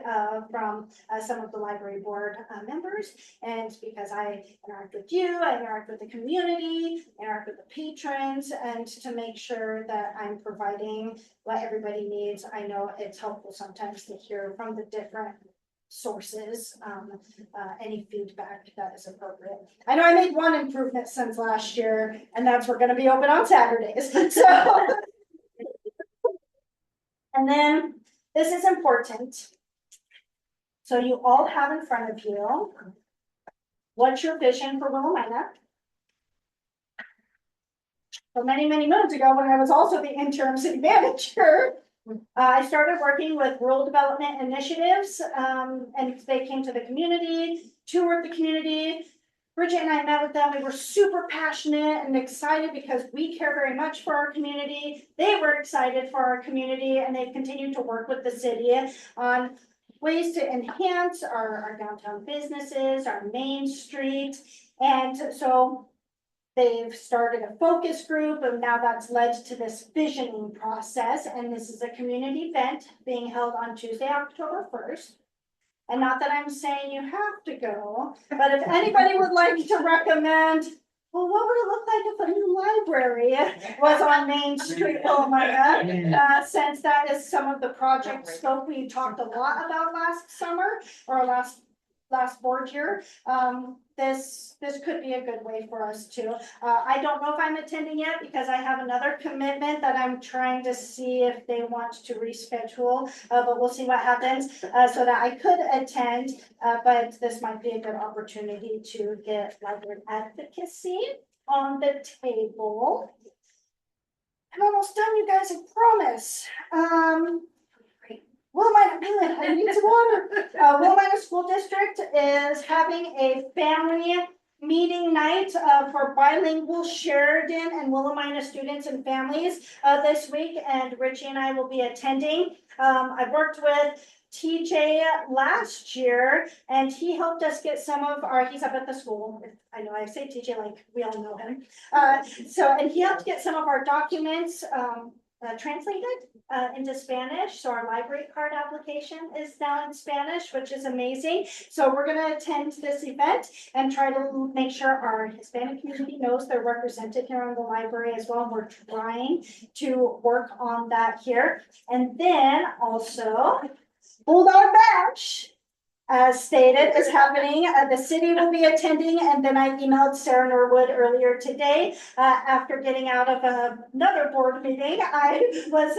from some of the library board members, and because I interact with you, I interact with the community, interact with the patrons, and to make sure that I'm providing what everybody needs. I know it's helpful sometimes to hear from the different sources, any feedback that is appropriate. I know I made one improvement since last year, and that's we're gonna be open on Saturdays. So, and then this is important. So you all have in front of you, what's your vision for Willamina? So many, many moons ago, when I was also the interim city manager, I started working with rural development initiatives, and they came to the community, toured the community. Bridget and I met with them. We were super passionate and excited because we care very much for our community. They were excited for our community, and they've continued to work with the city on ways to enhance our downtown businesses, our main street. And so they've started a focus group, and now that's led to this visioning process. And this is a community event being held on Tuesday, October 1st. And not that I'm saying you have to go, but if anybody would like to recommend, well, what would it look like if a new library was on Main Street, Willamina? Since that is some of the project scope we talked a lot about last summer or last board year. This could be a good way for us to. I don't know if I'm attending yet because I have another commitment that I'm trying to see if they want to reschedule, but we'll see what happens, so that I could attend, but this might be a good opportunity to get library advocacy on the table. I'm almost done, you guys, I promise. Willamina, I need some water. Willamina School District is having a family meeting night for bilingual Sheridan and Willamina students and families this week, and Richie and I will be attending. I've worked with TJ last year, and he helped us get some of our, he's up at the school. I know I say TJ like we all know him. And he helped get some of our documents translated into Spanish. So our library card application is now in Spanish, which is amazing. So we're going to attend this event and try to make sure our Hispanic community knows they're represented here in the library as well. We're trying to work on that here. And then also Bulldog Bash, as stated, is happening. The city will be attending, and then I emailed Sarah Norwood earlier today after getting out of another board meeting I was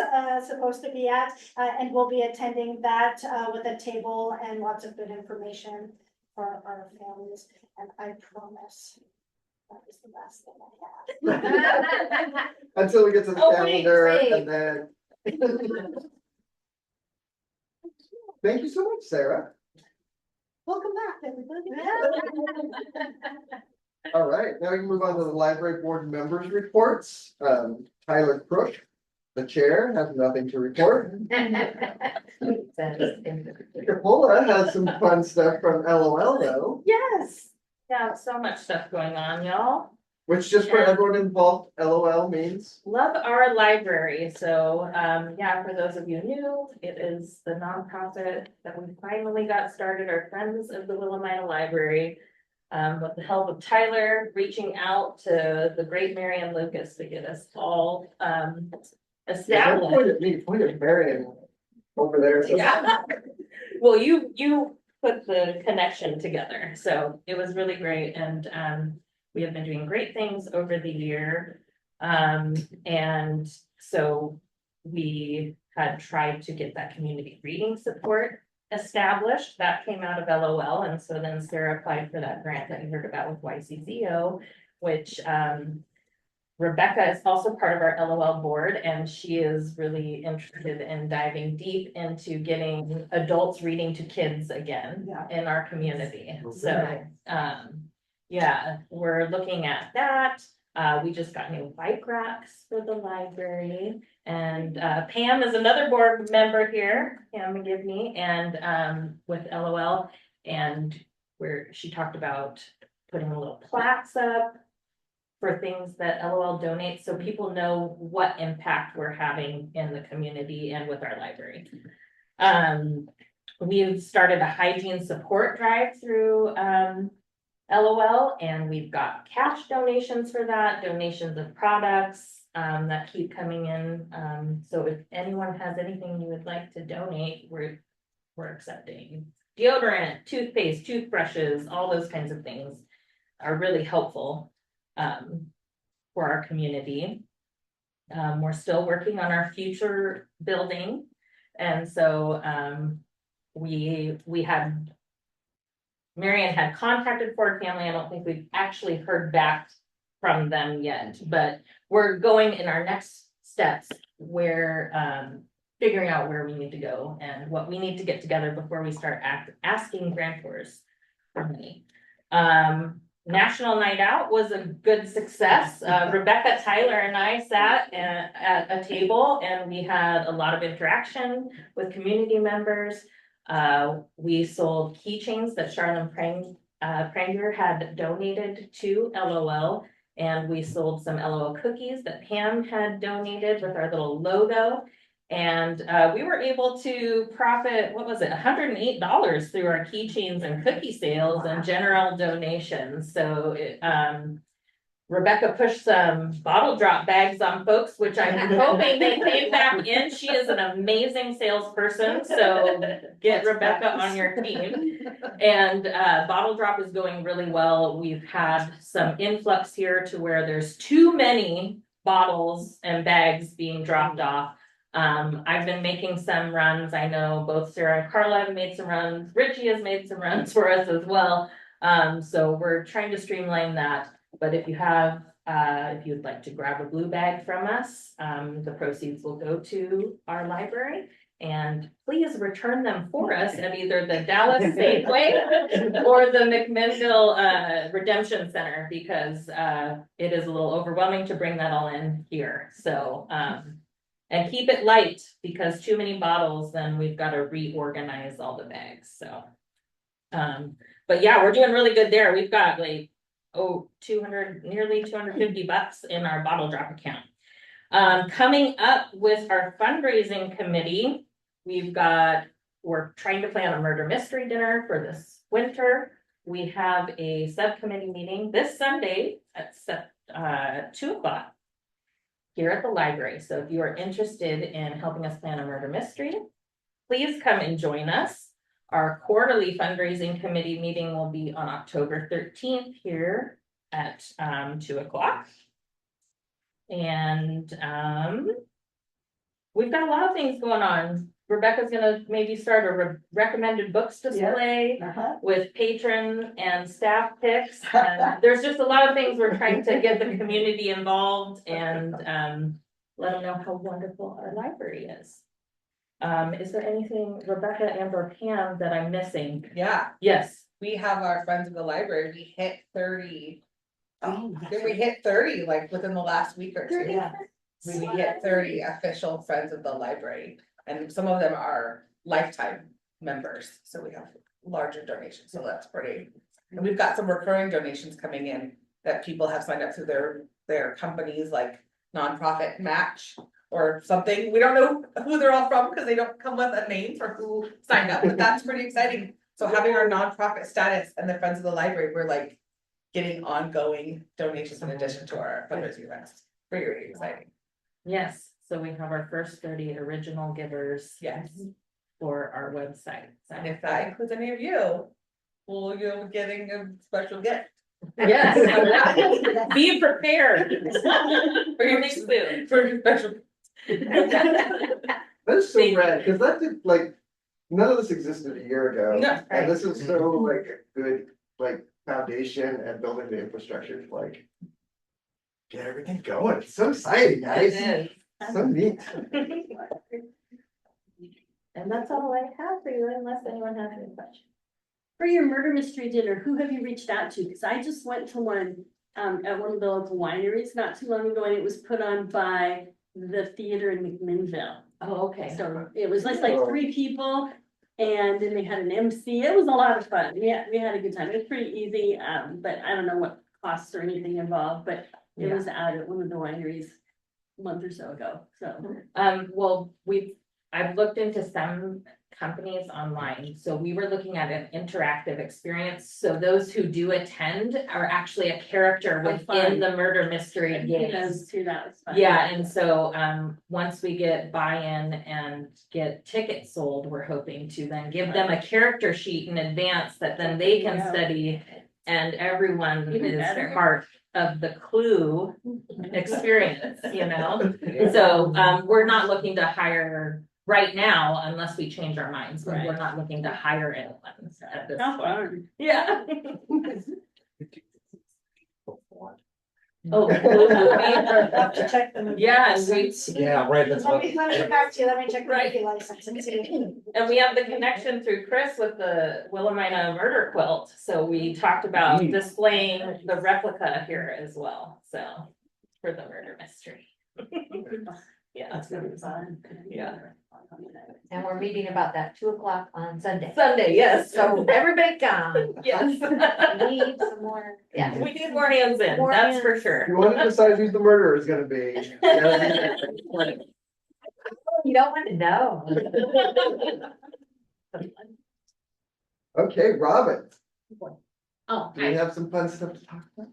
supposed to be at, and we'll be attending that with a table and lots of good information for our families. And I promise that is the best thing I have. Until we get to the Opening calendar, day. and then. Thank you so much, Sarah. Welcome back, everybody. All right, now we can move on to the library board members' reports. Tyler Crook, the chair, has nothing to report. Capola has some fun stuff from LOL though, Yes, yeah, so much stuff going on, y'all. which just for everyone involved, LOL means. Love our library. So, yeah, for those of you new, it is the nonprofit that we finally got started, our Friends of the Willamina Library. with the help of Tyler, reaching out to the great Marion Lucas to get us all, established. Point at Marion over there. Yeah. Well, you put the connection together, so it was really great, and we have been doing great things over the year. And so we had tried to get that community reading support established. That came out of LOL, and so then Sarah applied for that grant that you heard about with YCZO, which Rebecca is also part of our LOL board, and she is really interested in diving deep into getting adults reading to kids again in our community. So, yeah, we're looking at that. We just got new bike racks for the library, and Pam is another board member here, Pam McGivney, and with LOL, and where she talked about putting little plaques up for things that LOL donates, so people know what impact we're having in the community and with our library. We've started a hygiene support drive through LOL, and we've got cash donations for that, donations of products that keep coming in. So if anyone has anything you would like to donate, we're accepting. Deodorant, toothpaste, toothbrushes, all those kinds of things are really helpful for our community. We're still working on our future building, and so we had Marion had contacted Ford Family. I don't think we've actually heard back from them yet, but we're going in our next steps where figuring out where we need to go and what we need to get together before we start asking grantors for money. National Night Out was a good success. Rebecca, Tyler, and I sat at a table, and we had a lot of interaction with community members. We sold keychains that Charlene Pranger had donated to LOL, and we sold some LOL cookies that Pam had donated with our little logo. And we were able to profit, what was it, $108 through our keychains and cookie sales and general donations. So Rebecca pushed some bottle drop bags on folks, which I'm hoping they came back in. She is an amazing salesperson, so get Rebecca on your team. And bottle drop is going really well. We've had some influx here to where there's too many bottles and bags being dropped off. I've been making some runs. I know both Sarah and Carla have made some runs. Richie has made some runs for us as well. So we're trying to streamline that. But if you have, if you'd like to grab a blue bag from us, the proceeds will go to our library. And please return them for us at either the Dallas Safeway or the McMinnville Redemption Center, because it is a little overwhelming to bring that all in here. So and keep it light, because too many bottles, then we've got to reorganize all the bags. So but yeah, we're doing really good there. We've got like nearly $250 in our bottle drop account. Coming up with our fundraising committee, we're trying to plan a murder mystery dinner for this winter. We have a subcommittee meeting this Sunday at 2:00 here at the library. So if you are interested in helping us plan a murder mystery, please come and join us. Our quarterly fundraising committee meeting will be on October 13th here at 2:00. And we've got a lot of things going on. Rebecca's gonna maybe start a recommended books display with patron and staff picks. There's just a lot of things we're trying to get the community involved and let them know how wonderful our library is. Is there anything, Rebecca and or Pam, that I'm missing? Yeah, Yes. we have our friends of the library, we hit 30. Did we hit 30 like within the last week or two? Yeah. We hit 30 official friends of the library, and some of them are lifetime members, so we have larger donations, so that's pretty. And we've got some recurring donations coming in that people have signed up through their companies, like nonprofit match or something. We don't know who they're all from because they don't come with a name for who signed up, but that's pretty exciting. So having our nonprofit status and the Friends of the Library, we're like getting ongoing donations in addition to our fundraising events. Very exciting. Yes, so we have our first 30 original givers. Yes. For our website. So- And if that includes any of you, well, you're getting a special gift. Yes. Be prepared. For your next food. For your special. That's so rad, cause that did like, none of this existed a year ago. No, And this is so like a good, like, foundation and building the infrastructure to like. Get everything going, it's so exciting, guys, so neat. And that's all I have for you unless anyone has any questions. For your murder mystery dinner, who have you reached out to? Because I just went to one at one of the local wineries not too long ago, and it was put on by the theater in McMinnville. Oh, okay. So it was just like 3 people, and then they had an MC. It was a lot of fun. We had a good time. It was pretty easy, but I don't know what costs or anything involved, but it Yeah. was out at one of the wineries a month or so ago, so. Well, I've looked into some companies online, so we were looking at an interactive experience. So those who do attend are actually a character Oh, fun. within the murder mystery games. Those two, that was fun. Yeah, and so, once we get buy-in and get tickets sold, we're hoping to then give them a character sheet in advance that then they can Yeah. study. And everyone Even is better. part of the Clue experience, you know? So, we're not looking to hire right now unless we change our minds, but we're Right. not looking to hire anyone at this How point. fun. Yeah. Oh, Clue I'll have movie. to check them. Yeah, and we, Yeah, right, that's Let me get back to you, let me check the Right. movie license and see. and we have the connection through Chris with the Willamina murder quilt, so we talked about Neat. displaying the replica here as well, so. For the murder mystery. Yeah, That's gonna be fun. Yeah. And we're meeting about that 2 o'clock on Sunday. Sunday, yes, So everybody come. yes. We need some more. Yeah. We need more hands in, More that's for If you sure. wanna decide who the murderer is gonna be. You don't want to know. Okay, Robin, Oh, do we have some fun stuff to talk about?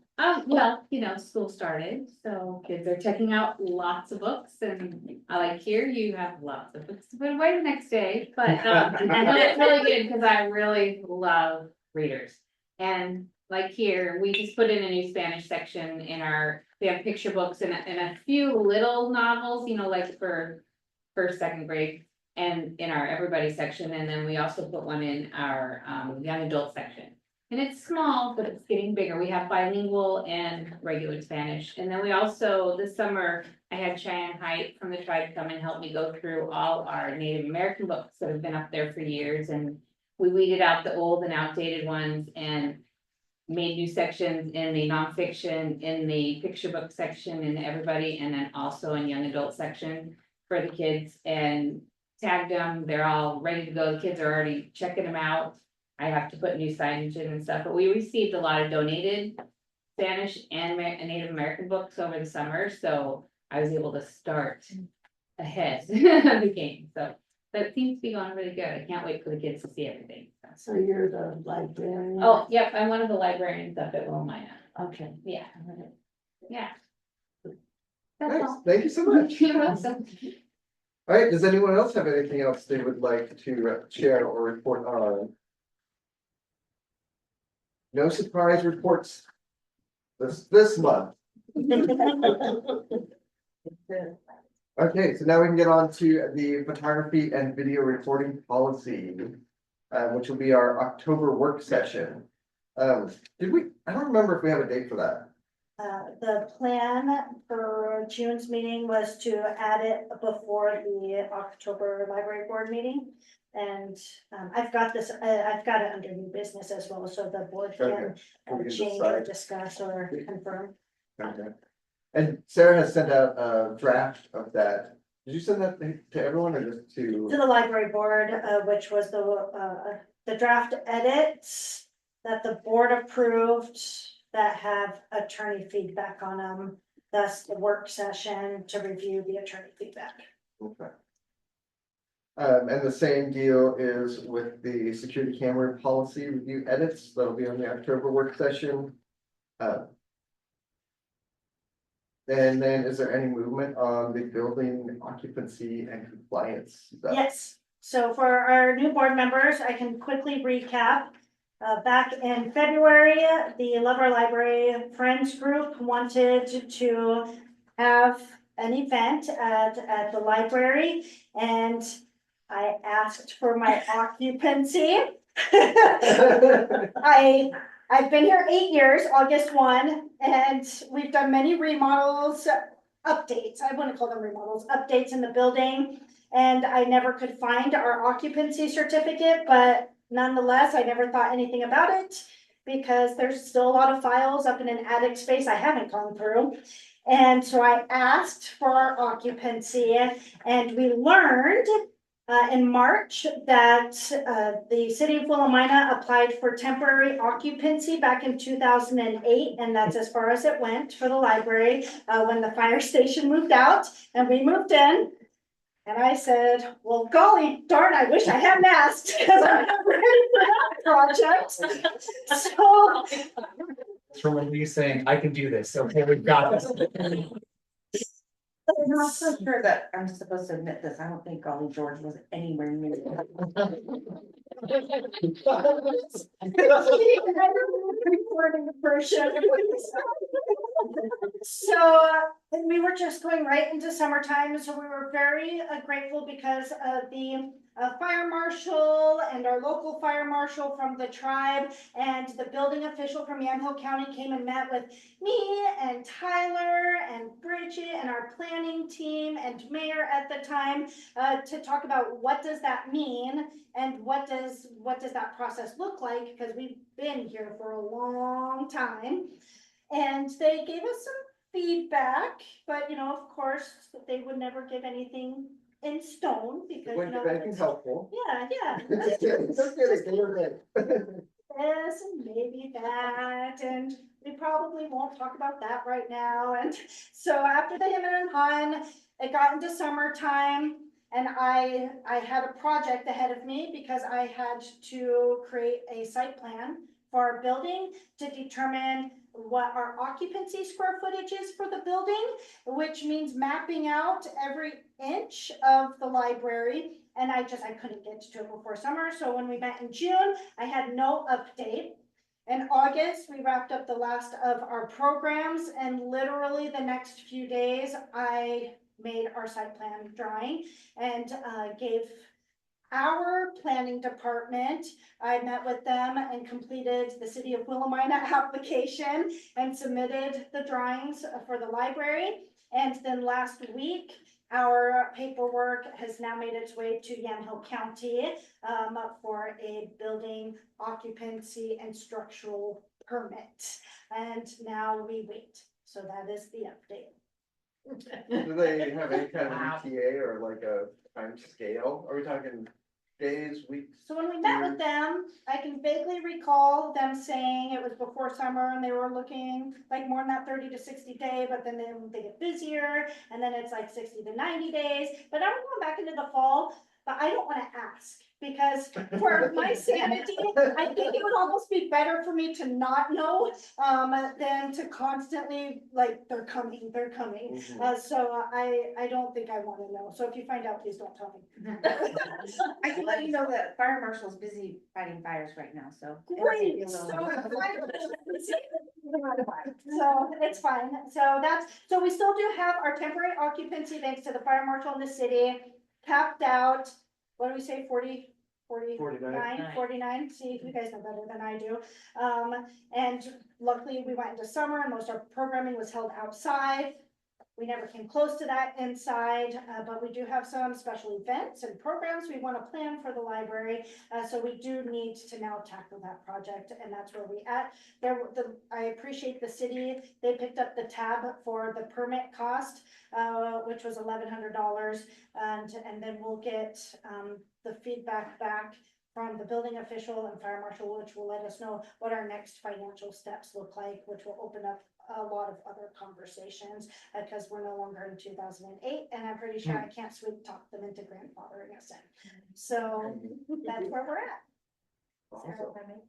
well, school started, so kids are checking out lots of books and I like here, you have lots of books to put away the next day, but no, it's really good because I really love readers. And like here, we just put in a new Spanish section in we have picture books and a few little novels, like for first, second grade. And in our everybody section, and then we also put one in our young adult section. And it's small, but it's getting bigger. We have bilingual and regular Spanish. And then we also, this summer, I had Cheyenne Height from the tribe come and help me go through all our Native American books that have been up there for years. And we weeded out the old and outdated ones and made new sections in the nonfiction, in the picture book section, and everybody, and then also in young adult section for the kids, and tagged them. They're all ready to go. The kids are already checking them out. I have to put new signage in and stuff, but we received a lot of donated Spanish and Native American books over the summer, so I was able to start ahead of the game, so that seems to be going really good. I can't wait for the kids to see everything. So you're the librarian? Oh, yep, I'm one of the librarians up at Willamina. Okay. Yeah. Yeah. That's Nice, all. thank you so much. You're welcome. All right, does anyone else have anything else they would like to share or report on? No surprise reports this month. Okay, so now we can get on to the photography and video recording policy, which will be our October work session. I don't remember if we have a date for that. The plan for June's meeting was to add it before the October library board meeting. And I've got this, I've got it under new business as well, so the board can Okay, we can change or decide. discuss or confirm. Okay. And Sarah has sent out a draft of that. Did you send that to everyone or just To to? the library board, which was the draft edits that the board approved that have attorney feedback on them. Thus the work session to review the attorney feedback. Okay. And the same deal is with the security camera policy review edits. That'll be on the October work session. And then is there any movement on the building occupancy and compliance? stuff? Yes, so for our new board members, I can quickly recap. Back in February, the Lover Library Friends Group wanted to have an event at the library, and I asked for my occupancy. I've been here 8 years, August 1, and we've done many remodels, updates, I wouldn't call them remodels, updates in the building. And I never could find our occupancy certificate, but nonetheless, I never thought anything about it because there's still a lot of files up in an attic space I haven't gone through. And so I asked for our occupancy, and we learned in March that the city of Willamina applied for temporary occupancy back in 2008, and that's as far as it went for the library when the fire station moved out and we moved in. And I said, well, golly darn, I wish I hadn't asked because I'm not ready for that project. So From when you saying, I can do this, okay, we've got this. I'm not so sure that I'm supposed to admit this. I don't think Golly George was anywhere near. So we were just going right into summertime, so we were very grateful because the fire marshal and our local fire marshal from the tribe and the building official from Yamhill County came and met with me and Tyler and Bridget and our planning team and mayor at the time to talk about what does that mean and what does that process look like, because we've been here for a long time. And they gave us some feedback, but of course, they would never give anything in stone because Wouldn't give anything helpful. yeah. Just kidding, they were good. This and maybe that, and we probably won't talk about that right now. And so after the him and Han, it got into summertime, and I had a project ahead of me because I had to create a site plan for our building to determine what our occupancy square footage is for the building, which means mapping out every inch of the library. And I couldn't get to it before summer. So when we met in June, I had no update. In August, we wrapped up the last of our programs, and literally the next few days, I made our site plan drawing and gave our planning department, I met with them and completed the city of Willamina application and submitted the drawings for the library. And then last week, our paperwork has now made its way to Yamhill County for a building occupancy and structural permit. And now we wait. So that is the update. Do they have any kind of Wow. ETA or like a time scale? Are we talking days, weeks? So when we met with them, I can vaguely recall them saying it was before summer and they were looking like more than that 30 to 60 day, but then they get busier and then it's like 60 to 90 days. But I'm going back into the fall, but I don't want to ask because for my sanity, I think it would almost be better for me to not know than to constantly like, they're coming. So I don't think I want to know. So if you find out, please don't tell me. I can let you know that fire marshal's busy fighting fires right now, so. Great. So it's fine. So we still do have our temporary occupancy thanks to the fire marshal in the city, capped out, what do we say, 49, see, you guys know better than I do. And luckily we went into summer and most of our programming was held outside. We never came close to that inside, but we do have some special events and programs we want to plan for the library. So we do need to now tackle that project, and that's where we at. I appreciate the city. They picked up the tab for the permit cost, which was $1,100, and then we'll get the feedback back from the building official and fire marshal, which will let us know what our next financial steps look like, which will open up a lot of other conversations because we're no longer in 2008, and I'm pretty sure I can't sweet talk them into grandfathering us in. So that's where we're at. Awesome.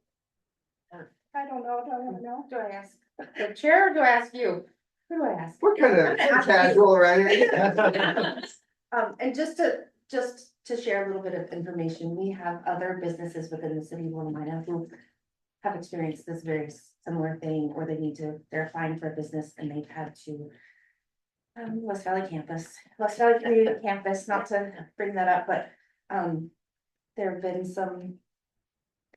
I don't know. Do I want to know? Do I ask? The chair, or do I ask you? Who do I ask? We're kind of casual around here. And just to share a little bit of information, we have other businesses within the city of Willamina who have experienced this very similar thing, or they're applying for a business and they've had to West Valley Community Campus, not to bring that up, but, there have been some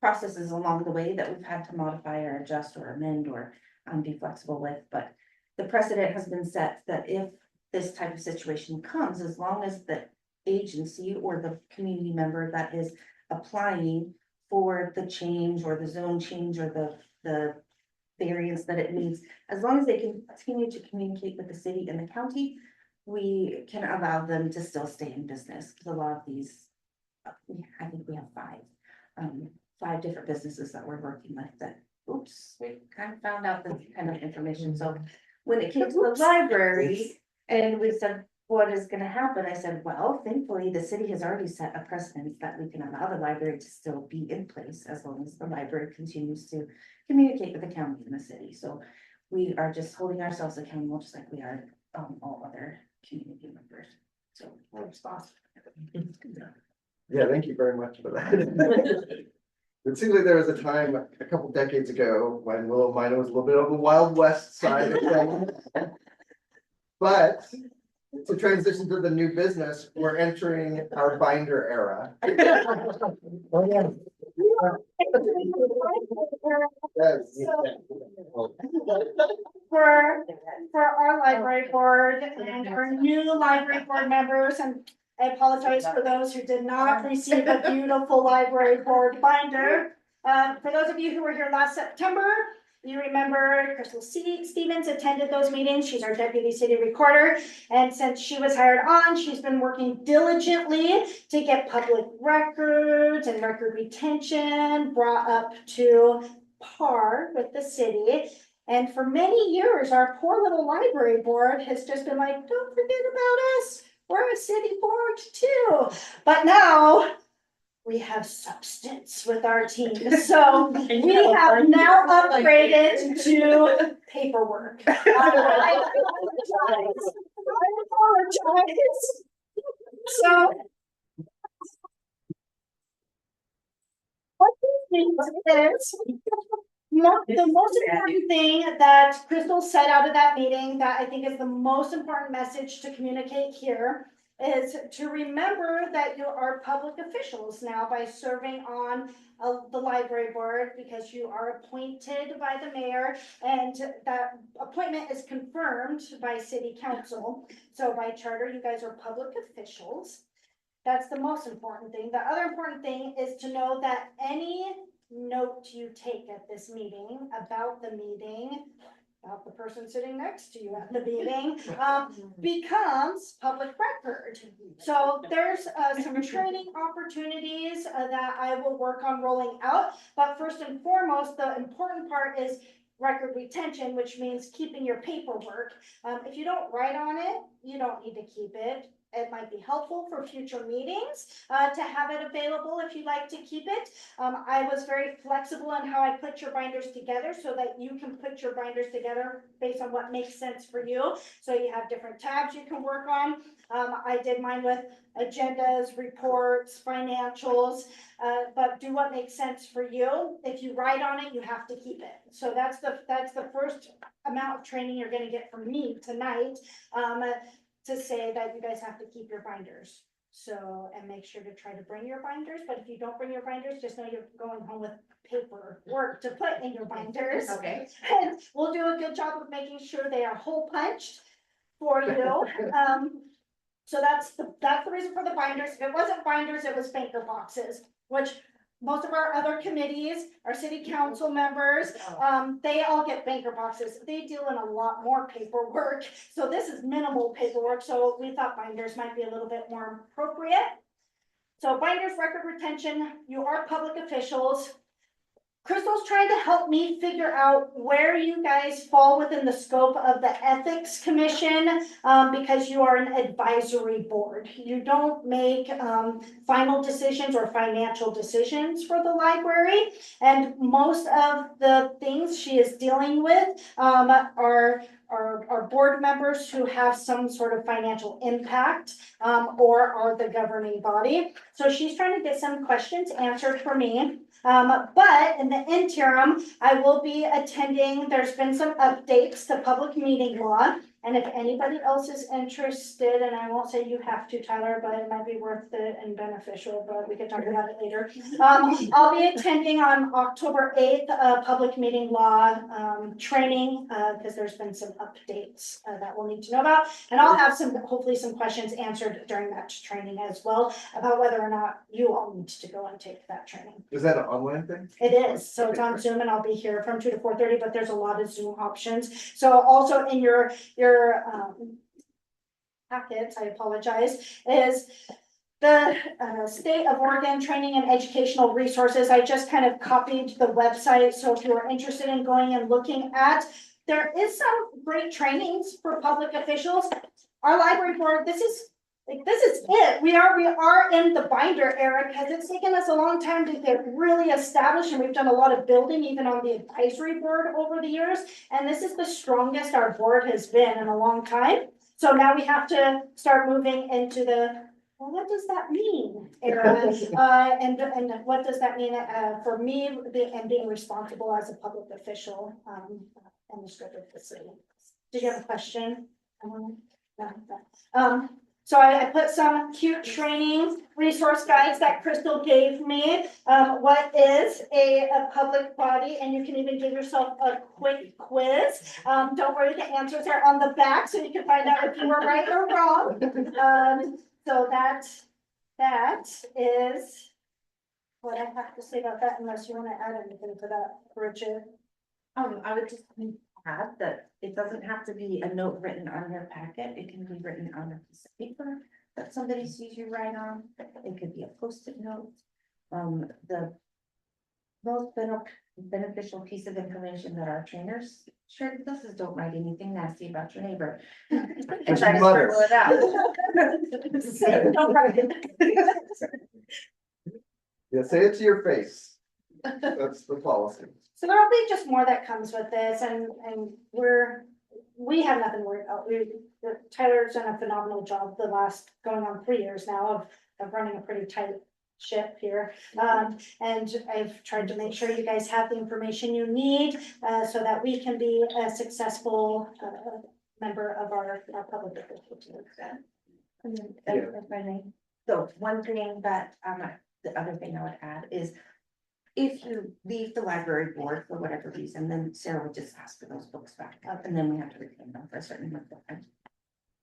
processes along the way that we've had to modify or adjust or amend or, be flexible with, but the precedent has been set that if this type of situation comes, as long as the agency or the community member that is applying for the change or the zone change or the variance that it needs, as long as they can continue to communicate with the city and the county, we can allow them to still stay in business, because a lot of these, I think we have five different businesses that we're working with that, oops, we kind of found out this kind of information, so when it came to the library, and we said, what is gonna happen? I said, well, thankfully, the city has already set a precedent that we can allow the library to still be in place as long as the library continues to communicate with the county and the city. So we are just holding ourselves accountable, just like we are all other community members. So we're responsible. Yeah, thank you very much for that. It seems like there was a time a couple decades ago when Willamina was a little bit on the Wild West side of things. But to transition to the new business, we're entering our binder era. Yes. For our library board and our new library board members, and I apologize for those who did not receive a beautiful library board binder. For those of you who were here last September, you remember Crystal Stevens attended those meetings. She's our deputy city recorder. And since she was hired on, she's been working diligently to get public records and record retention brought up to par with the city. And for many years, our poor little library board has just been like, don't forget about us. We're a city board too. But now we have substance with our team. So we have now upgraded to paperwork. I apologize. So what this means is, the most important thing that Crystal said out of that meeting that I think is the most important message to communicate here is to remember that you are public officials now by serving on the library board, because you are appointed by the mayor and that appointment is confirmed by city council. So by charter, you guys are public officials. That's the most important thing. The other important thing is to know that any note you take at this meeting about the meeting, about the person sitting next to you at the meeting, becomes public record. So there's some training opportunities that I will work on rolling out. But first and foremost, the important part is record retention, which means keeping your paperwork. If you don't write on it, you don't need to keep it. It might be helpful for future meetings to have it available if you'd like to keep it. I was very flexible on how I put your binders together so that you can put your binders together based on what makes sense for you. So you have different tabs you can work on. I did mine with agendas, reports, financials, but do what makes sense for you. If you write on it, you have to keep it. So that's the first amount of training you're going to get from me tonight. To say that you guys have to keep your binders. So, and make sure to try to bring your binders, but if you don't bring your binders, just know you're going home with paperwork to put in your binders. Okay. And we'll do a good job of making sure they are hole punched for you. So that's the reason for the binders. If it wasn't binders, it was banker boxes, which most of our other committees, our city council members, they all get banker boxes. They deal in a lot more paperwork. So this is minimal paperwork. So we thought binders might be a little bit more appropriate. So binders, record retention, you are public officials. Crystal's trying to help me figure out where you guys fall within the scope of the Ethics Commission, because you are an advisory board. You don't make, final decisions or financial decisions for the library. And most of the things she is dealing with, are board members who have some sort of financial impact, or are the governing body. So she's trying to get some questions answered for me. But in the interim, I will be attending, there's been some updates to public meeting law. And if anybody else is interested, and I won't say you have to, Tyler, but it might be worth it and beneficial, but we can talk about it later. I'll be attending on October 8th, public meeting law, training, because there's been some updates that we'll need to know about. And I'll have hopefully some questions answered during that training as well, about whether or not you all need to go and take that training. Is that an online thing? It is, so it's on Zoom and I'll be here from 2 to 4:30, but there's a lot of Zoom options. So also in your packets, I apologize, is the State of Oregon Training and Educational Resources. I just kind of copied the website, so if you are interested in going and looking at, there is some great trainings for public officials. Our library board, this is it. We are in the binder era, because it's taken us a long time to get really established, and we've done a lot of building even on the advisory board over the years. And this is the strongest our board has been in a long time. So now we have to start moving into the, well, what does that mean era? And what does that mean for me and being responsible as a public official in the scope of the city? Did you have a question? No. So I put some cute training resource guides that Crystal gave me. What is a public body? And you can even give yourself a quick quiz. Don't worry, the answers are on the back, so you can find out if you were right or wrong. So that is what I have to say about that, unless you want to add anything to that, Richard. I would just add that it doesn't have to be a note written on your packet, it can be written on a piece of paper that somebody sees you write on, it could be a post-it note. The most beneficial piece of information that our trainers shared with us is don't write anything nasty about your neighbor. And try to Mutter. scribble it out. Don't write it. Yeah, say it to your face. That's the policy. So there'll be just more that comes with this, and we have nothing to worry about. Tyler's done a phenomenal job the last going on 3 years now of running a pretty tight ship here. And I've tried to make sure you guys have the information you need, so that we can be a successful member of our public official team. And then, if I may, so one thing that, the other thing I would add is, if you leave the library board for whatever reason, then Sarah would just ask for those books back up, and then we have to retain them for a certain amount of time.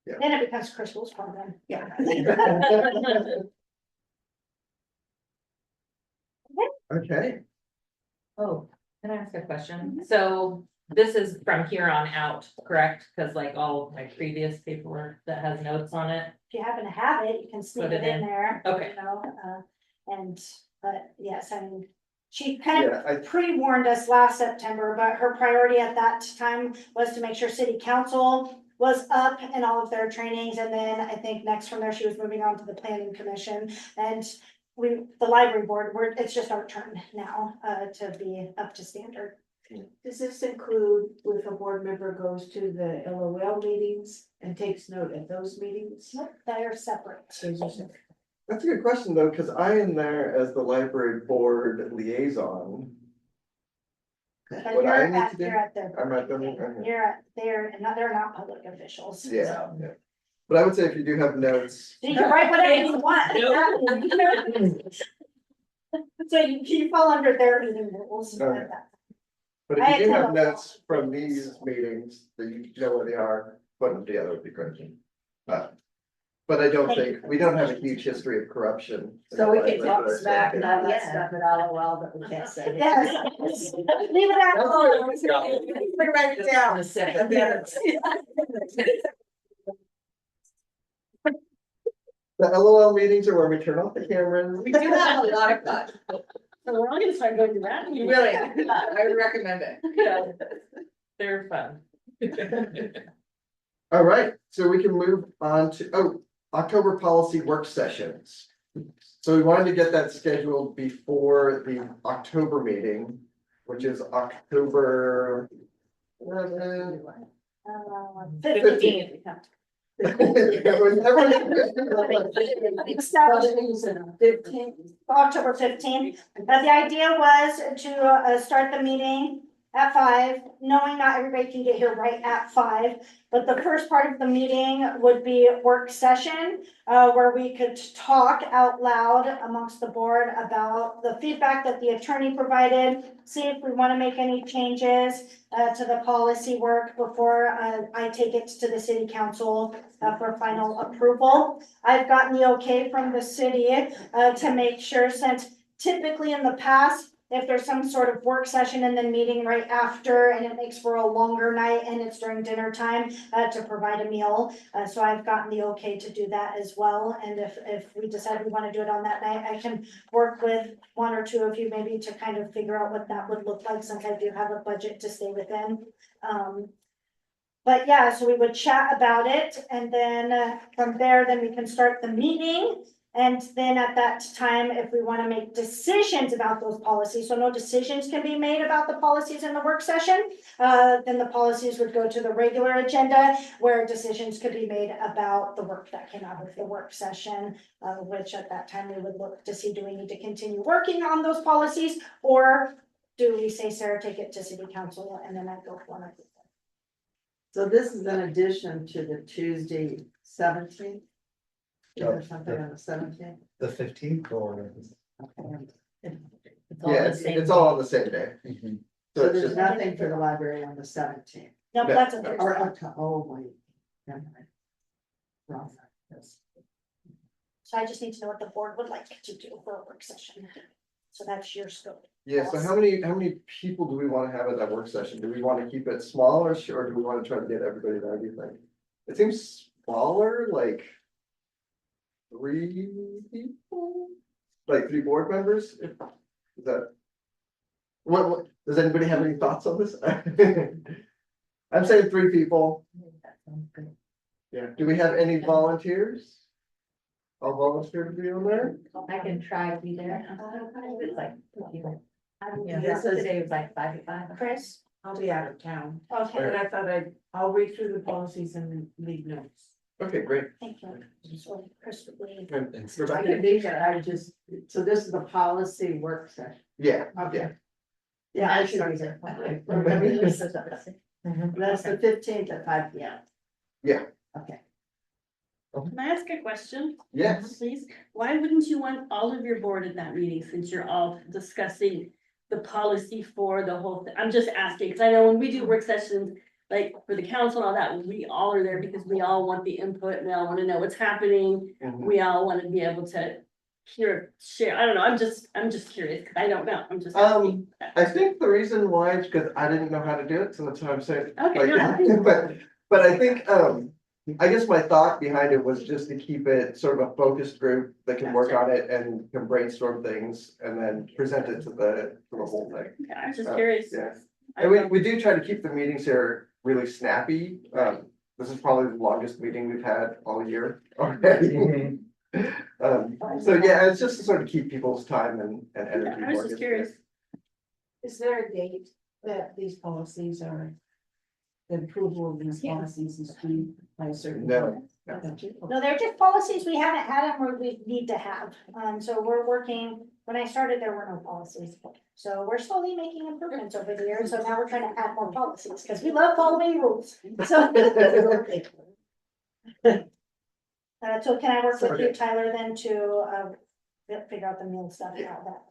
Then it becomes Crystal's problem. Yeah. Okay, Oh, can I ask a question? So this is from here on out, correct? Because like all of my previous paperwork that has notes on it. If you happen to have it, you can sneak Put it it in in. there. Okay. You know, but yes, I mean, she kind of yeah, I, pre-warned us last September, but her priority at that time was to make sure city council was up in all of their trainings, and then I think next from there, she was moving on to the planning commission, and the library board, it's just our turn now, to be up to standard. Does this include if a board member goes to the LOL meetings and takes note at those meetings? Nope, they're separate. that's a good question though, because I am there as the library board liaison. But What you're I need at, to do, you're at their. I'm at their- meeting. okay. They're not public officials. yeah, So. yeah. But I would say if you do have notes, So you can write whatever you want. So you fall under their meeting rules. Okay. but I if you do attend have all notes from these meetings, that you know where they are, put them together would be great. But I don't think, we don't have a huge history of corruption. So we can talk Like, smack and all that Yeah. stuff at LOL, but we can't say. Yes. Leave it at home. Write it down. The LOL meetings are where we turn off the cameras. We do have a lot of fun. So we're all gonna start going to that. meeting. Really, I would recommend it. Yeah. They're fun. All right, so we can move on to, October policy work sessions. So we wanted to get that scheduled before the October meeting, which is October. 15th. October 15th. The idea was to start the meeting at 5, knowing not everybody can get here right at 5. But the first part of the meeting would be work session, where we could talk out loud amongst the board about the feedback that the attorney provided, see if we want to make any changes to the policy work before I take it to the city council for final approval. I've gotten the okay from the city to make sure, since typically in the past, if there's some sort of work session and then meeting right after, and it makes for a longer night and it's during dinner time, to provide a meal. So I've gotten the okay to do that as well. And if we decide we want to do it on that night, I can work with 1 or 2 of you maybe to kind of figure out what that would look like, since I do have a budget to stay within. But yeah, so we would chat about it, and then from there, then we can start the meeting. And then at that time, if we want to make decisions about those policies, so no decisions can be made about the policies in the work session, then the policies would go to the regular agenda, where decisions could be made about the work that came out of the work session, which at that time we would look to see, do we need to continue working on those policies, or do we say, Sarah, take it to city council, and then I go for it. So this is an addition to the Tuesday 17th? Is there something on the 17th? The 15th or? Yeah, it's all on the same day. Mhm. So So it's there's just, nothing for the library on the 17th? No, No, that's a no. Thursday. Oh, wait. Never mind. Wrong. Yes. So I just need to know what the board would like to do for a work session. So that's your scope. yeah, so how many people do we want to have at that work session? Do we want to keep it small, or do we want to try to get everybody there, do you think? It seems smaller, like 3 people, like 3 board members, is that? What, does anybody have any thoughts on this? I'm saying 3 people. Yeah, do we have any volunteers? I'll volunteer to be on there. I can try to be there. It's like, This is- today was like 5 to 5. Chris? I'll be out of town, Okay, but I thought I'll read through the policies and leave notes. Okay, great. thank you. So Chris would leave. And I Rebecca? could be there, I just, so this is the policy work session. Yeah, Okay. Yeah, I should be there. Okay. That's the 15th at 5 p.m. Yeah. Okay. Can I ask a question? yes. Please, why wouldn't you want all of your board at that meeting, since you're all discussing the policy for the whole thing? I'm just asking, because I know when we do work sessions, like for the council and all that, we all are there because we all want the input, and we all want to know what's happening. Mhm. We all want to be able to hear, share, I don't know, I'm just curious, because I don't know, I'm just Um, asking. I think the reason why is because I didn't know how to do it, so that's why I'm saying. Okay, like, no. but I think, I guess my thought behind it was just to keep it sort of a focused group that can work on it and can brainstorm things and then present it to the whole thing. Okay, I was just curious. Yeah. I And don't know. we do try to keep the meetings here really snappy. This is probably the longest meeting we've had all year already. So yeah, it's just to sort of keep people's time and energy. I was just curious. Is there a date that these policies are? The approval of these policies is due by a certain. No. date? No, they're just policies we haven't had them or we need to have. So we're working, when I started, there were no policies. So we're slowly making improvements over the years. So now we're trying to add more policies because we love following rules. So, so can I work with you, Okay. Tyler, then to figure out the meal stuff and all that?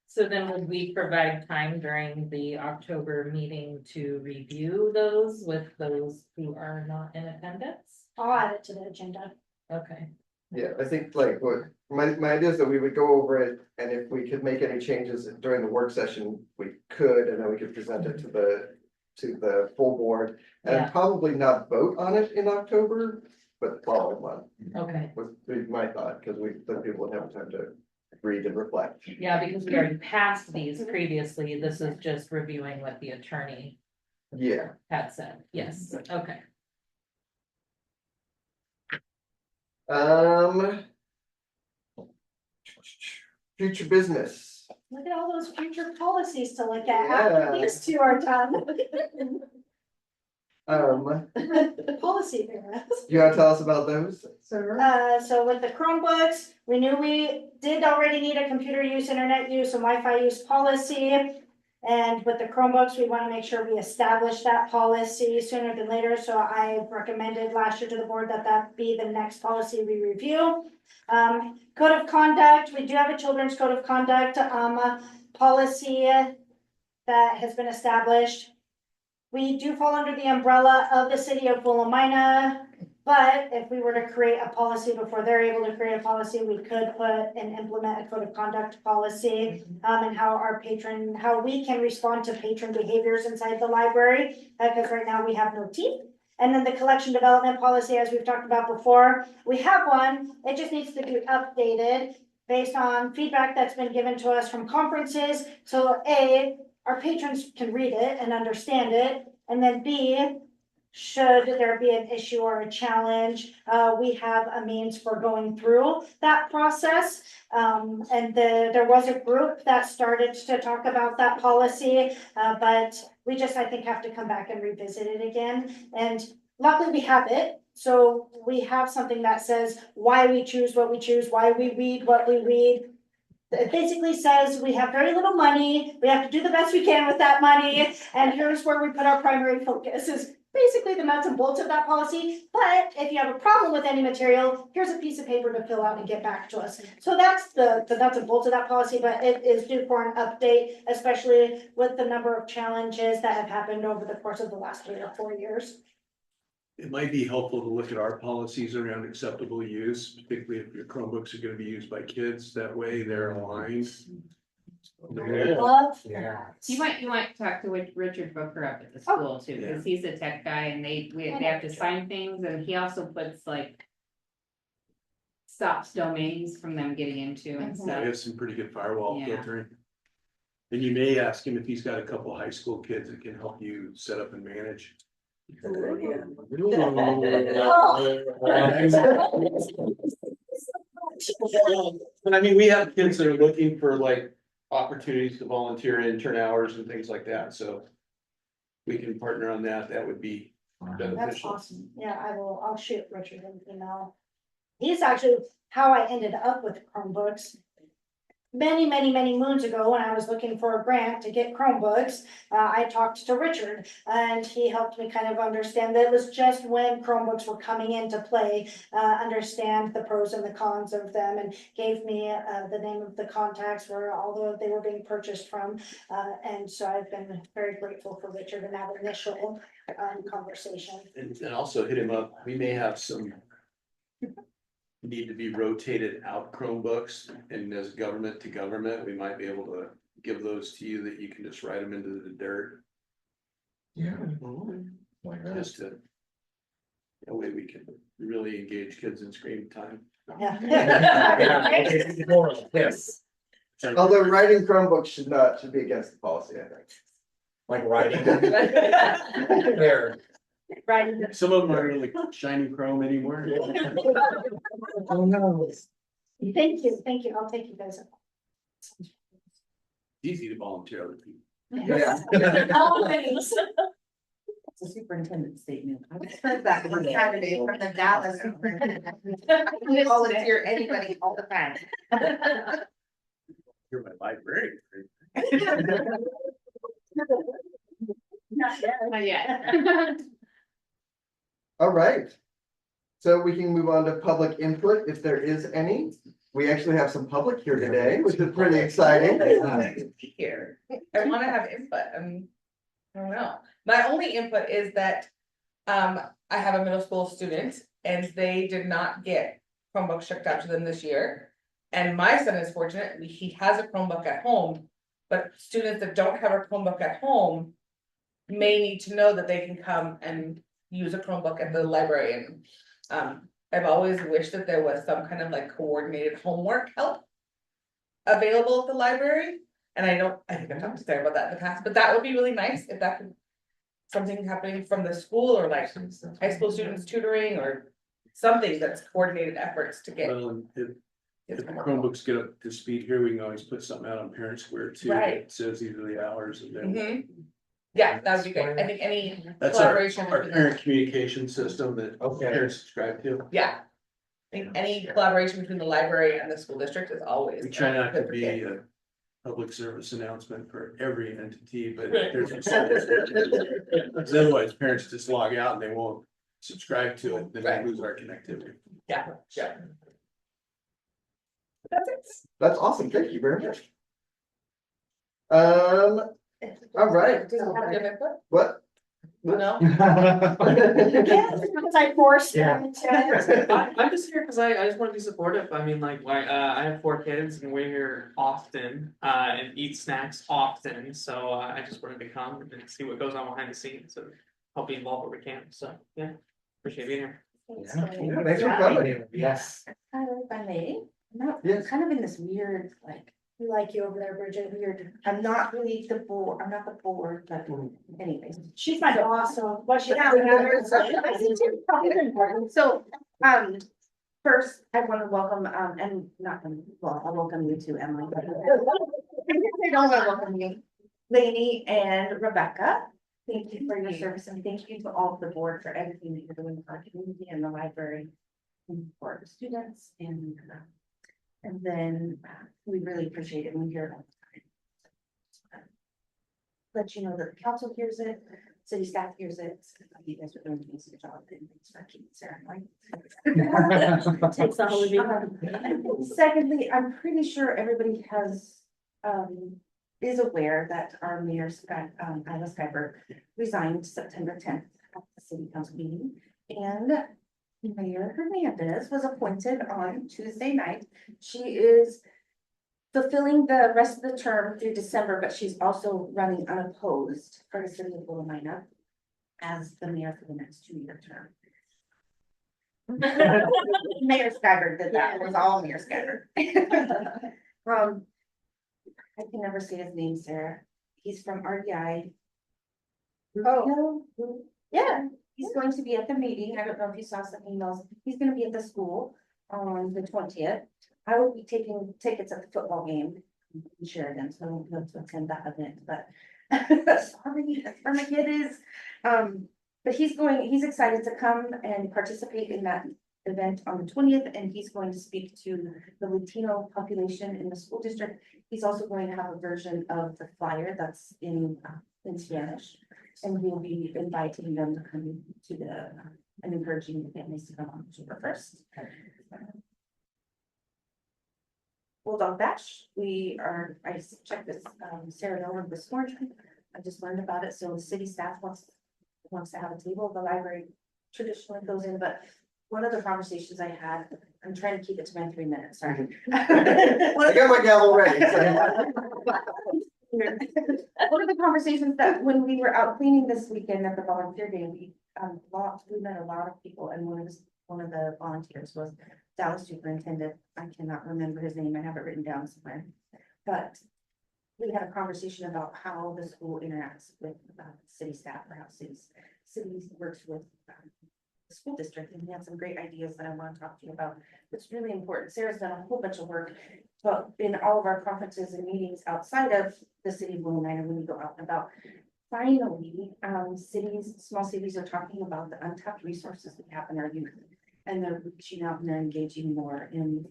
So then would we provide time during the October meeting to review those with those who are not in attendance? I'll add it to the agenda. Okay. Yeah, I think like what, my idea is that we would go over it, and if we could make any changes during the work session, we could, and then we could present it to the full board. And Yeah. probably not vote on it in October, but the following month Okay, would be my thought, because then people would have time to read and reflect. Yeah, because we already passed these previously, this is just reviewing what the attorney Yeah, had said, yes, okay. future business. Look at all those future policies to look at after Yeah. these two are done. Policy areas. You wanna tell us about those? So with the Chromebooks, we knew we did already need a computer use, internet use, and Wi-Fi use policy. And with the Chromebooks, we want to make sure we establish that policy sooner than later, so I recommended last year to the board that that be the next policy we review. Code of conduct, we do have a children's code of conduct, policy that has been established. We do fall under the umbrella of the city of Willamina, but if we were to create a policy before they're able to create a policy, we could put and implement a code of conduct policy. And how we can respond to patron behaviors inside the library, because right now we have no teeth. And then the collection development policy, as we've talked about before, we have one, it just needs to be updated based on feedback that's been given to us from conferences. So A, our patrons can read it and understand it, and then B, should there be an issue or a challenge, we have a means for going through that process. There was a group that started to talk about that policy, but we just, I think, have to come back and revisit it again. And luckily we have it. So we have something that says why we choose what we choose, why we read what we read. It basically says we have very little money, we have to do the best we can with that money, and here's where we put our primary focus is basically the nuts and bolts of that policy. But if you have a problem with any material, here's a piece of paper to fill out and get back to us. So that's the nuts and bolts of that policy, but it is due for an update, especially with the number of challenges that have happened over the course of the last 3 or 4 years. It might be helpful to look at our policies around acceptable use, particularly if your Chromebooks are gonna be used by kids, that way they're aligned. Love Yeah. that. You might talk to Richard Booker up at the school too, because he's a tech guy and they have to sign things, and he also puts like stops domains from them getting into and We stuff. have some pretty good firewall Yeah. filtering. And you may ask him if he's got a couple high school kids that can help you set up and manage. And I mean, we have kids that are looking for like opportunities to volunteer, intern hours and things like that, so. We can partner on that, that would be That's beneficial. awesome. Yeah, I'll shoot Richard an email. He's actually how I ended up with Chromebooks. Many moons ago, when I was looking for a grant to get Chromebooks, I talked to Richard and he helped me kind of understand that it was just when Chromebooks were coming into play, understand the pros and the cons of them, and gave me the name of the contacts where although they were being purchased from. And so I've been very grateful for Richard in that initial conversation. And also hit him up, we may have some. Need to be rotated out Chromebooks, and as government to government, we might be able to give those to you that you can just write them into the dirt. Yeah. Just to. That way we can really engage kids in screen time. Yeah. Yes, Although writing Chromebooks should be against the policy, I think. like writing. There. Right. Some of them aren't really shiny chrome anymore. Oh, no. Thank you. I'll take you guys up. Easy to volunteer other people. Yeah. Always. It's a superintendent statement. I heard that on Saturday from the Dallas superintendent. We volunteer anybody all the time. You're my librarian. Not yet. All right. So we can move on to public input if there is any. We actually have some public here today, which is pretty exciting. Here, I wanna have input, I don't know, my only input is that. I have a middle school student and they did not get Chromebooks shipped out to them this year. And my son is fortunate, he has a Chromebook at home, but students that don't have a Chromebook at home. May need to know that they can come and use a Chromebook at the library, and I've always wished that there was some kind of like coordinated homework help. available at the library. And I think I've talked to Sarah about that in the past, but that would be really nice if that could. Something happening from the school or like high school students tutoring or something that's coordinated efforts to get. Well, if the Chromebooks get up to speed here, we can always put something out on Parent Square too. Right. That says these are the hours and then. Mhm. Yeah, that would be great. I think any That's our collaboration. between- parent communication system that Okay. parents subscribe to. Yeah. I think any collaboration between the library and the school district is always. We try not to good for be kids. a public service announcement for every entity, but Right. there's. Because otherwise parents just log out and they won't subscribe to it, then Right. we lose our connectivity. Yeah, yeah. That's it. That's awesome, thank you very much. All right, Do you have input? what? No? Yes, because I forced Yeah. them to. I'm just here because I just want to be supportive. I mean, like, I have 4 kids and we're here often, and eat snacks often, so I just wanted to come and see what goes on behind the scenes and help be involved where we can, so, yeah. Appreciate being here. Yeah, thanks for coming. Yes. If I may, I'm not, Yes. kind of in this weird, like, We like you over there, Bridget. weird, I'm not really the board, I'm not the board, but anyways. She's my boss, so what she. Yeah, I think it's probably important. So, first, I want to welcome, and not, well, I'll welcome you too, Emily. I don't want to welcome you, Lainey and Rebecca. Thank you for your service and thank you to all of the board for everything that you're doing for our community and the library. And for the students and then we really appreciate it when we hear it all the time. Let you know that the council hears it, city staff hears it. You guys are doing a decent job and thanks for keeping Sarah right. Takes a whole week. Secondly, I'm pretty sure everybody has, is aware that our mayor, Ida Skyberg, resigned September 10th at the city council meeting. And Mayor Hernandez was appointed on Tuesday night. She is fulfilling the rest of the term through December, but she's also running unopposed for the city of Willamina as the mayor for the next 2-year term. Mayor Skyberg did that, it was all Mayor Skyberg. I can never say his name, Sarah. He's from RDI. Oh, yeah, he's going to be at the meeting. I don't know if you saw some emails. He's gonna be at the school on the 20th. I will be taking tickets at the football game in Sheridan, so I won't be able to attend that event, but sorry, that's where my kid is. But he's excited to come and participate in that event on the 20th, and he's going to speak to the Latino population in the school district. He's also going to have a version of the flyer that's in Spanish. And we'll be inviting them to come to the, and encouraging the families to come on October 1st. Bulldog Bash, I checked this, Sarah Miller this morning. I just learned about it, so the city staff wants to have a table. The library traditionally goes in, but one of the conversations I had, I'm trying to keep it to my 3 minutes, sorry. I got my gavel ready. so- One of the conversations that when we were out cleaning this weekend at the volunteer day, we met a lot of people, and one of the volunteers was Dallas superintendent. I cannot remember his name, I have it written down somewhere. But we had a conversation about how the school interacts with city staff, or how cities works with the school district, and we had some great ideas that I want to talk to you about. It's really important. Sarah's done a whole bunch of work, but in all of our conferences and meetings outside of the city of Willamina, when we go out and about, finally, small cities are talking about the untapped resources we have in our youth. And they're reaching out and they're engaging more in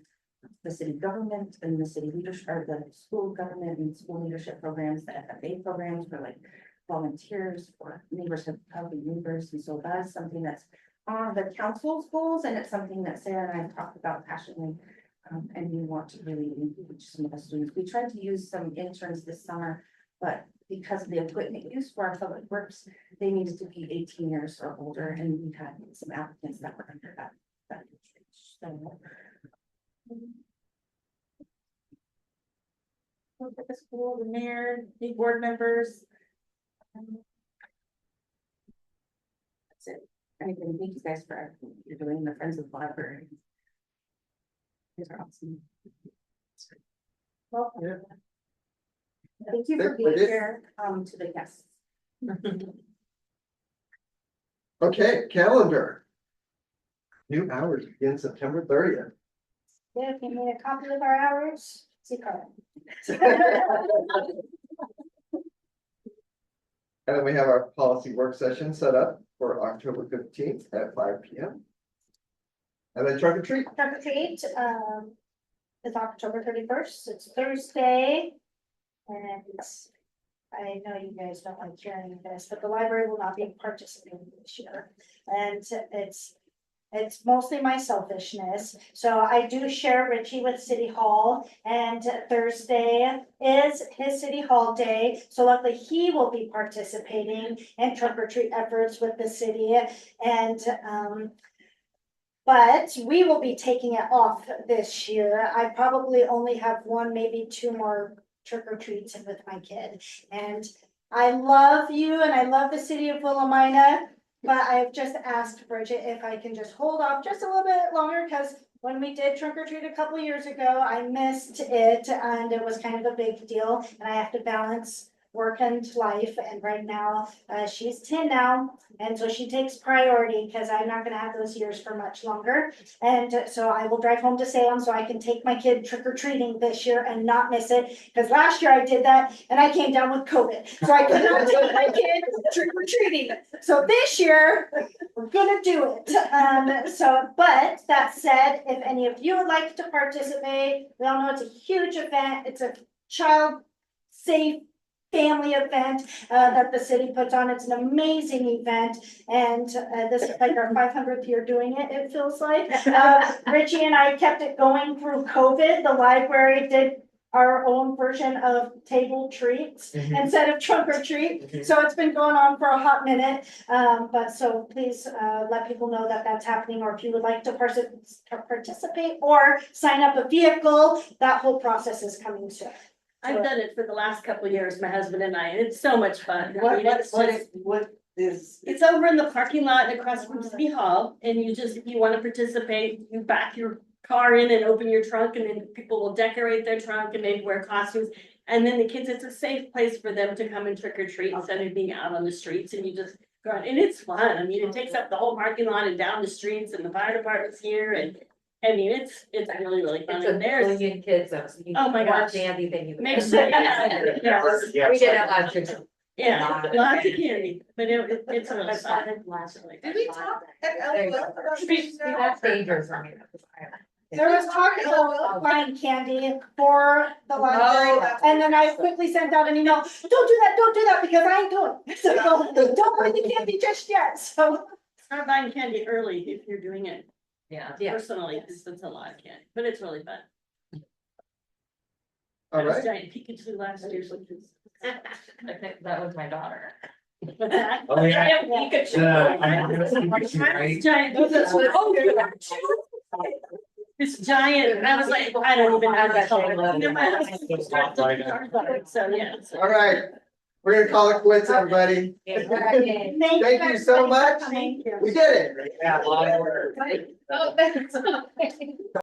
the city government and the city leadership, or the school government and school leadership programs, the FFA programs for like volunteers for neighborhood helping neighbors. And so that is something that's on the council's goals, and it's something that Sarah and I have talked about passionately. And we want to really engage some of the students. We tried to use some interns this summer, but because of the equipment use for our public works, they needed to be 18 years or older, and we had some applicants that were under that age. So, look at the school, the mayor, the board members. That's it. Anything, thank you guys for everything you're doing, the Friends of the Library. These are awesome. Welcome. Thank you for Thank being you. here, to the guests. Okay, calendar. New hours begin September 30th. Yeah, if you need a copy of our hours, see Carla. And then we have our policy work session set up for October 15th at 5 p.m. And then trunk or treat. Trunk or treat, is October 31st, it's Thursday. And I know you guys don't like hearing this, but the library will not be participating this year. And it's mostly my selfishness. So I do share Richie with City Hall, and Thursday is his City Hall day. So luckily he will be participating in trunk or treat efforts with the city. And but we will be taking it off this year. I probably only have one, maybe two more trick or treats with my kid. And I love you and I love the city of Willamina, but I've just asked Bridget if I can just hold off just a little bit longer, because when we did trunk or treat a couple years ago, I missed it and it was kind of a big deal, and I have to balance work and life. And right now, she's 10 now, and so she takes priority because I'm not gonna have those years for much longer. And so I will drive home to Salem so I can take my kid trick or treating this year and not miss it, because last year I did that and I came down with COVID, so I could not take my kid trick or treating. So this year, we're gonna do it. But that said, if any of you would like to participate, we all know it's a huge event. It's a child safe family event that the city puts on. It's an amazing event, and this is like our 500th year doing it, it feels like. Richie and I kept it going through COVID. The library did our own version of table treats instead of trunk or treat. So it's been going on for a hot minute. But so please let people know that that's happening, or if you would like to participate or sign up a vehicle, that whole process is coming soon. I've done it for the last couple of years, my husband and I, and it's so much fun. I mean, it's over in the parking lot and across from City Hall, and you just, if you want to participate, you back your car in and open your trunk, and then people will decorate their trunk and maybe wear costumes. And then the kids, it's a safe place for them to come and trick or treat instead of being out on the streets, and you just go out, and it's fun. I mean, it takes up the whole parking lot and down the streets, and the fire department's here, and I mean, it's really fun. It's a And there's, million kids, though, so you Oh my can gosh. watch anything you. make sure, yeah, We did it last year. yeah, lots of candy, but it's really fun. Did we talk at LOL about this? That's dangerous for me. There was talk about buying candy for the library, and then I quickly sent out an email, don't do that, because I ain't doing it. So don't buy the candy just yet, so. Start buying candy early if you're doing it Yeah. personally, because it's a lot of candy, but it's really fun. All I was right. giant Pikachu last year, so it's. That was my daughter. What's that? Oh, yeah. Giant Pikachu. Right? Giant Pikachu. Oh, you have two? It's giant, and I was like, I don't even know that. So, yeah. so- All right, we're gonna call it quits, everybody. Thank you so much. Thank you. We did it. Yeah, a lot of work. Oh, that's.